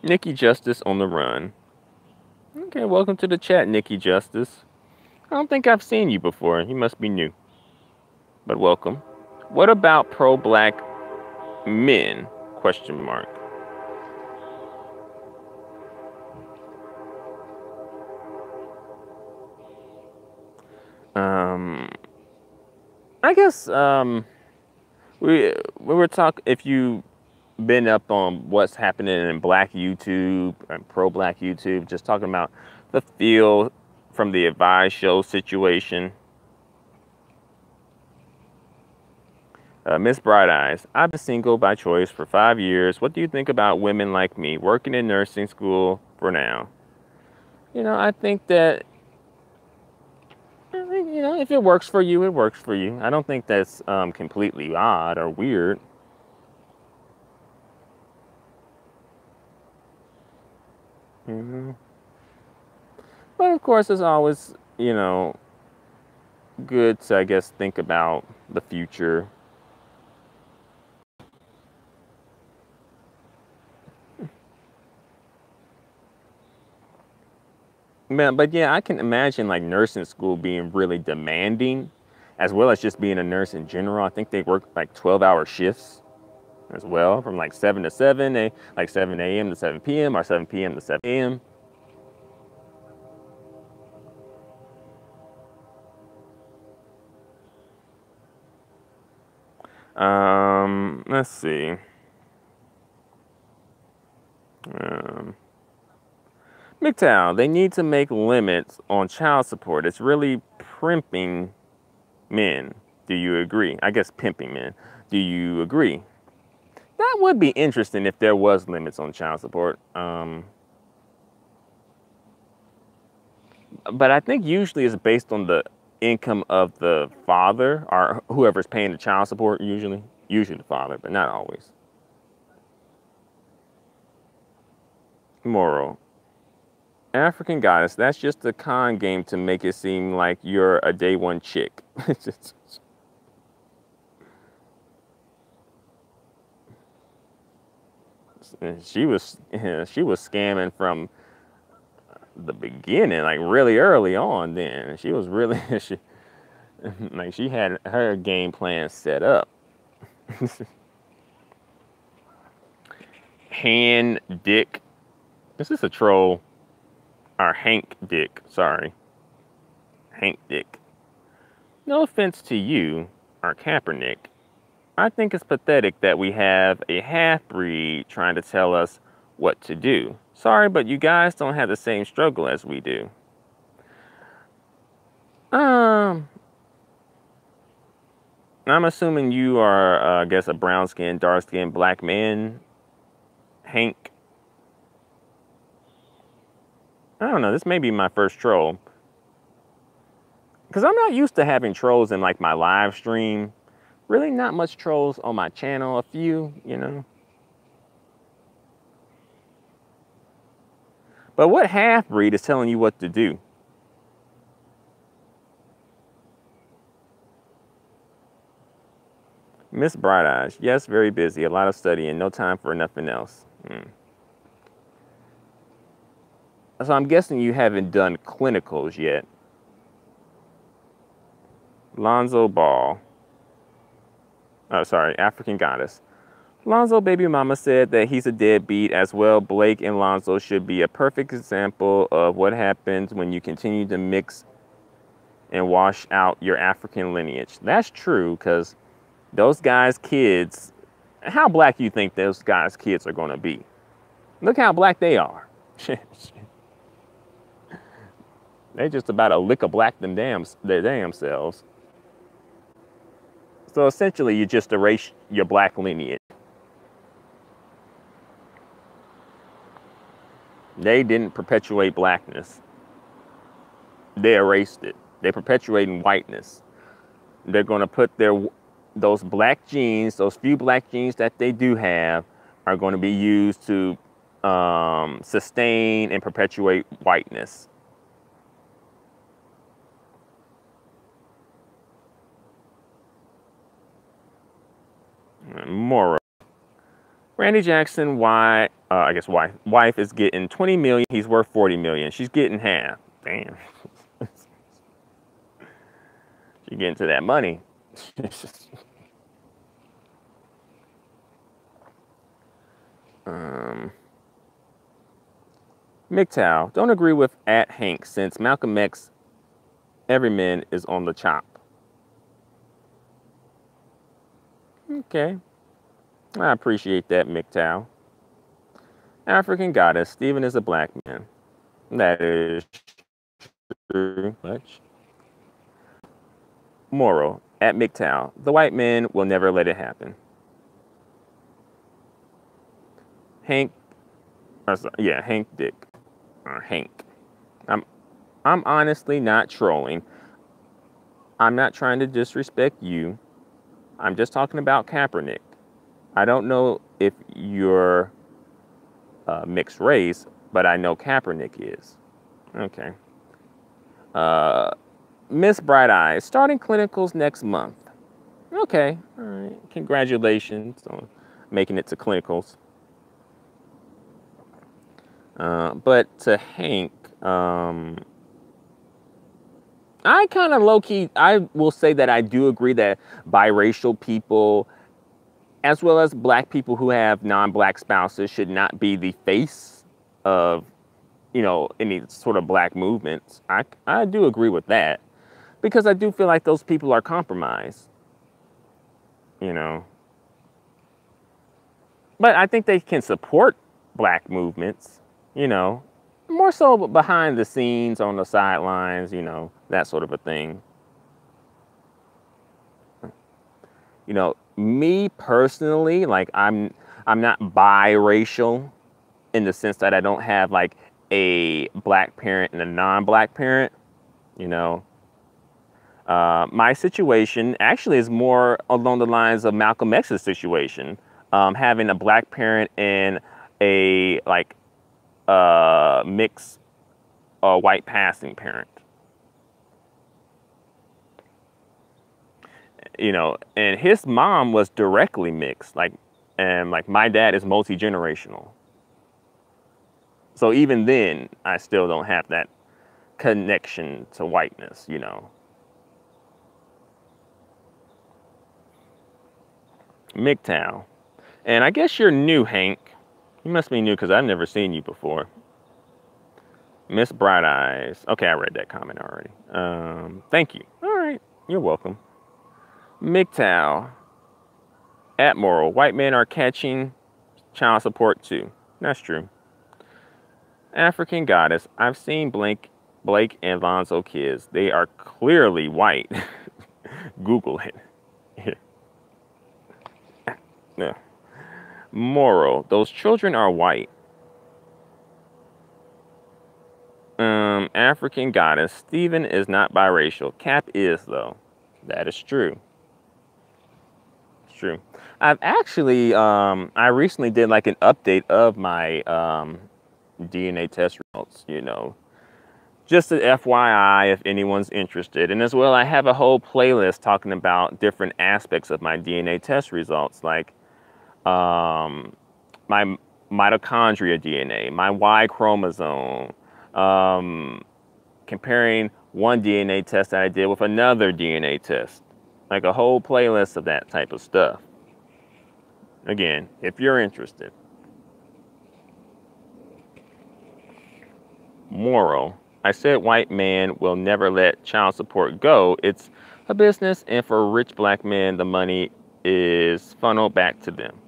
Nikki Justice on the run. Okay, welcome to the chat, Nikki Justice. I don't think I've seen you before. You must be new. But welcome. What about pro-black men? Question mark. I guess we were talking, if you been up on what's happening in black YouTube and pro-black YouTube, just talking about the feel from the Advise show situation. Miss Bright Eyes, I've been single by choice for 5 years. What do you think about women like me working in nursing school for now? I think that, if it works for you, it works for you. I don't think that's completely odd or weird. But of course, it's always, good to, I guess, think about the future. Man, but yeah, I can imagine like nursing school being really demanding, as well as just being a nurse in general. I think they work like 12-hour shifts as well, from like 7 to 7, like 7 a.m. to 7 p.m. or 7 p.m. to 7 a.m. Let's see. Um, MGTOW, they need to make limits on child support. It's really primping men. Do you agree? I guess pimping men. Do you agree? That would be interesting if there was limits on child support. But I think usually it's based on the income of the father or whoever's paying the child support. Usually the father, but not always. Moral. African goddess, that's just a con game to make it seem like you're a day one chick. she was scamming from the beginning, like really early on. Then she was really she had her game plan set up. Hand Dick, this is a troll. Or Hank Dick, sorry. Hank Dick. No offense to you, or Kaepernick. I think it's pathetic that we have a half-breed trying to tell us what to do. Sorry, but you guys don't have the same struggle as we do. I'm assuming you are, I guess, a brown-skinned, dark-skinned black man, Hank. I don't know, this may be my first troll. Because I'm not used to having trolls in like my live stream. Really not much trolls on my channel, a few, you know. But what half-breed is telling you what to do? Miss Bright Eyes, yes, very busy, a lot of studying, no time for nothing else. So I'm guessing you haven't done clinicals yet. Lonzo Ball. Oh, sorry, African Goddess. Lonzo baby mama said that he's a deadbeat as well. Blake and Lonzo should be a perfect example of what happens when you continue to mix and wash out your African lineage. That's true, because those guys' kids, how black do you think those guys' kids are going to be? Look how black they are. They just about a lick of black their damn selves. So essentially, you just erase your black lineage. They didn't perpetuate blackness. They erased it. They're perpetuating whiteness. They're going to put those black genes, those few black genes that they do have, are going to be used to sustain and perpetuate whiteness. Moral. Randy Jackson, wife is getting 20 million. He's worth 40 million. She's getting half. Damn. She's getting to that money. MGTOW, don't agree with @Hank since Malcolm X, every man is on the chop. Okay. I appreciate that, MGTOW. African Goddess, Stephen is a black man. That is true. Much. Moral, @MGTOW, the white man will never let it happen. Hank, Hank Dick, or Hank. I'm honestly not trolling. I'm not trying to disrespect you. I'm just talking about Kaepernick. I don't know if you're mixed race, but I know Kaepernick is. Okay. Miss Bright Eyes, starting clinicals next month. Okay, all right. Congratulations on making it to clinicals. But to Hank, I kind of low-key, I will say that I do agree that biracial people, as well as black people who have non-black spouses, should not be the face of, any sort of black movements. I do agree with that, because I do feel like those people are compromised. you know. But I think they can support black movements, you know, more so behind the scenes, on the sidelines, you know, that sort of a thing. You know, me personally, like I'm not biracial in the sense that I don't have like a black parent and a non-black parent, you know. My situation actually is more along the lines of Malcolm X's situation, having a black parent and a like mixed white passing parent. You know, and his mom was directly mixed, like, and like my dad is multi-generational. So even then, I still don't have that connection to whiteness, you know. MGTOW. And I guess you're new, Hank. You must be new because I've never seen you before. Miss Bright Eyes. Okay, I read that comment already. Thank you. All right, you're welcome. MGTOW. Admiral. White men are catching child support too. That's true. African Goddess. I've seen Blake and Lonzo kids. They are clearly white. Google it. Yeah. Moral. Those children are white. African Goddess. Steven is not biracial. Cap is, though. That is true. It's true. I've actually, I recently did like an update of my DNA test results, you know. Just an FYI if anyone's interested. And as well, I have a whole playlist talking about different aspects of my DNA test results, like my mitochondria DNA, my Y chromosome, comparing one DNA test that I did with another DNA test. Like a whole playlist of that type of stuff. Again, if you're interested. Moral. I said white man will never let child support go. It's a business, and for rich black men, the money is funneled back to them.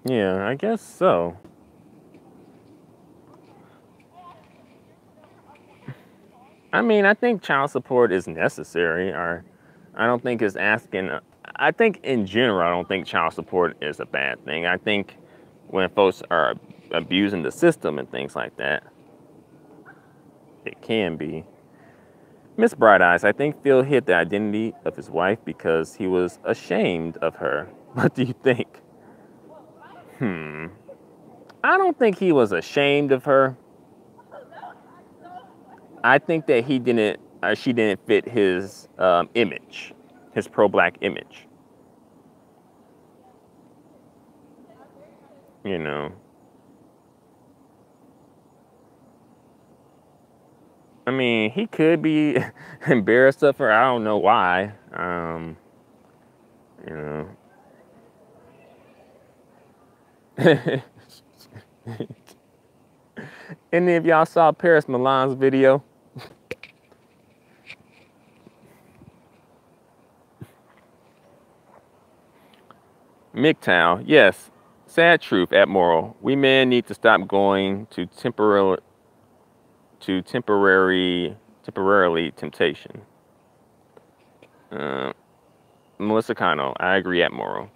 Yeah, I guess so. I mean, I think child support is necessary, or I don't think it's asking. I think in general, I don't think child support is a bad thing. I think when folks are abusing the system and things like that, it can be. Miss Bright Eyes, I think Phil hid the identity of his wife because he was ashamed of her. What do you think? I don't think he was ashamed of her. I think that he didn't, she didn't fit his image, his pro-black image. You know. I mean, he could be embarrassed of her. I don't know why. You know. Any of y'all saw Paris Milan's video? MGTOW, yes. Sad truth, Admiral. We men need to stop going to temporarily temptation. Melissa Cano, I agree, Admiral.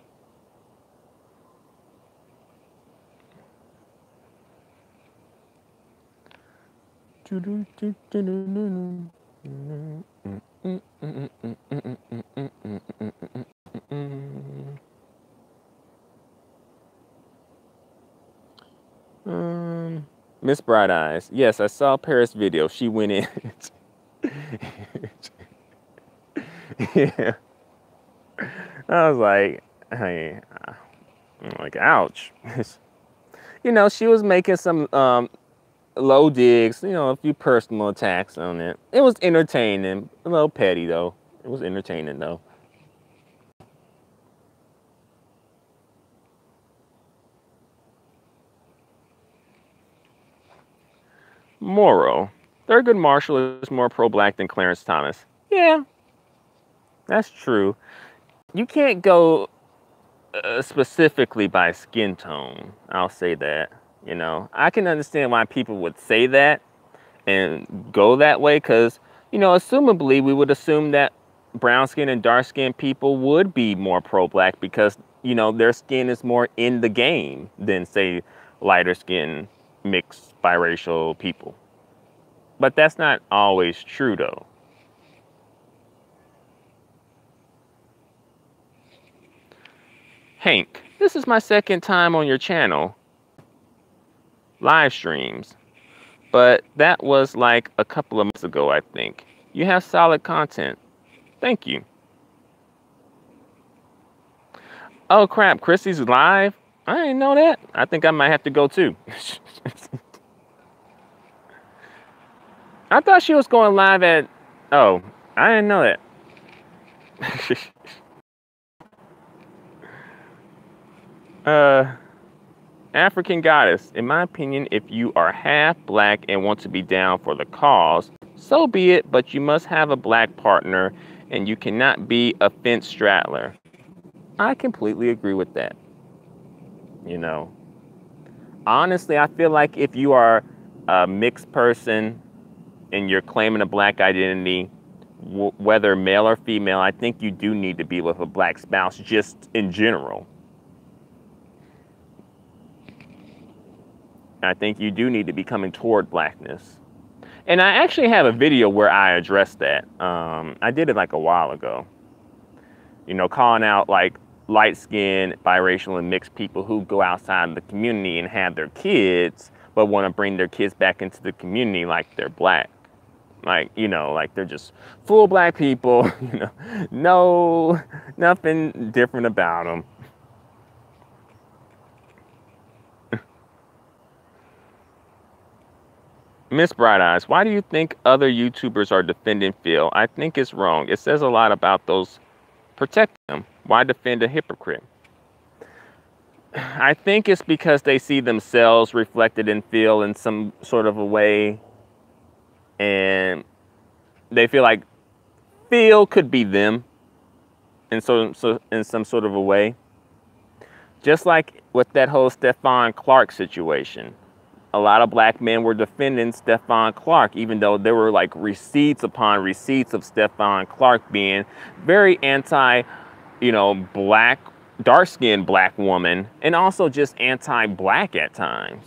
Miss Bright Eyes. Yes, I saw Paris video. She went in. Yeah. I was like, hey, I'm like, ouch. You know, she was making some low digs, you know, a few personal attacks on it. It was entertaining. A little petty, though. It was entertaining, though. Moral. Thurgood Marshall is more pro-black than Clarence Thomas. Yeah, that's true. You can't go specifically by skin tone. I'll say that. You know, I can understand why people would say that and go that way because, you know, assumably we would assume that brown skin and dark skin people would be more pro-black because, you know, their skin is more in the game than, say, lighter skin, mixed biracial people. But that's not always true, though. Hank, this is my second time on your channel. Live streams. But that was like a couple of months ago, I think. You have solid content. Thank you. Oh crap, Chrissy's live? I didn't know that. I think I might have to go too. I thought she was going live at... Oh, I didn't know that. African Goddess. In my opinion, if you are half black and want to be down for the cause, so be it, but you must have a black partner and you cannot be a fence straddler. I completely agree with that. You know, honestly, I feel like if you are a mixed person and you're claiming a black identity, whether male or female, I think you do need to be with a black spouse just in general. I think you do need to be coming toward blackness. And I actually have a video where I address that. I did it like a while ago. You know, calling out like light-skinned, biracial, and mixed people who go outside of the community and have their kids, but want to bring their kids back into the community like they're black. Like, you know, like they're just full black people, you know, no, nothing different about them. Miss Bright Eyes, why do you think other YouTubers are defending Phil? I think it's wrong. It says a lot about those protecting them. Why defend a hypocrite? I think it's because they see themselves reflected in Phil in some sort of a way. And they feel like Phil could be them in so in some sort of a way. Just like with that whole Stephon Clark situation. A lot of black men were defending Stephon Clark, even though there were like receipts upon receipts of Stephon Clark being very anti, you know, black, dark-skinned black woman, and also just anti-black at times.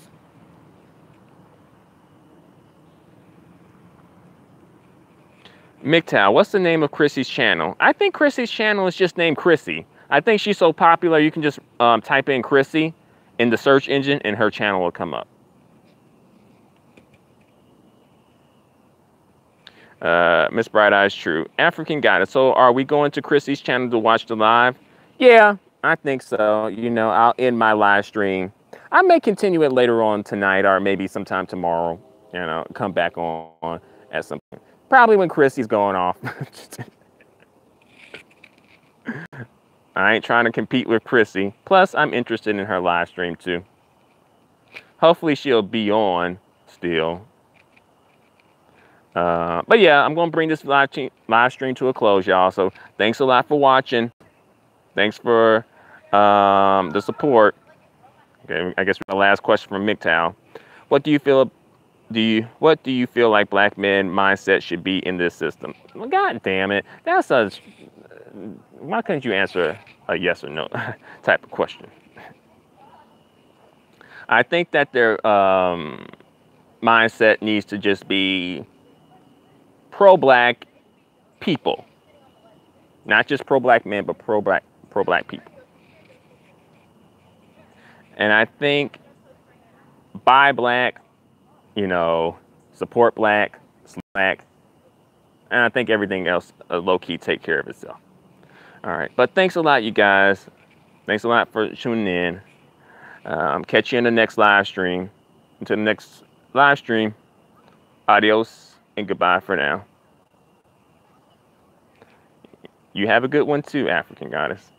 MGTOW, what's the name of Chrissy's channel? I think Chrissy's channel is just named Chrissy. I think she's so popular you can just type in Chrissy in the search engine and her channel will come up. Miss Bright Eyes, true. African Goddess. So are we going to Chrissy's channel to watch the live? Yeah, I think so. You know, I'll end my live stream. I may continue it later on tonight or maybe sometime tomorrow. You know, come back on at some point. Probably when Chrissy's going off. I ain't trying to compete with Chrissy. Plus, I'm interested in her live stream too. Hopefully she'll be on still. But yeah, I'm going to bring this live stream to a close, y'all. So thanks a lot for watching. Thanks for the support. Okay, I guess the last question from MGTOW. What do you feel like black men mindset should be in this system? Well, God damn it. That's a... Why couldn't you answer a yes or no type of question? I think that their mindset needs to just be pro-black people. Not just pro-black men, but pro-black people. And I think buy black, you know, support black, and I think everything else low-key take care of itself. All right, but thanks a lot, you guys. Thanks a lot for tuning in. Catch you in the next live stream. Until the next live stream, adios and goodbye for now. You have a good one too, African Goddess.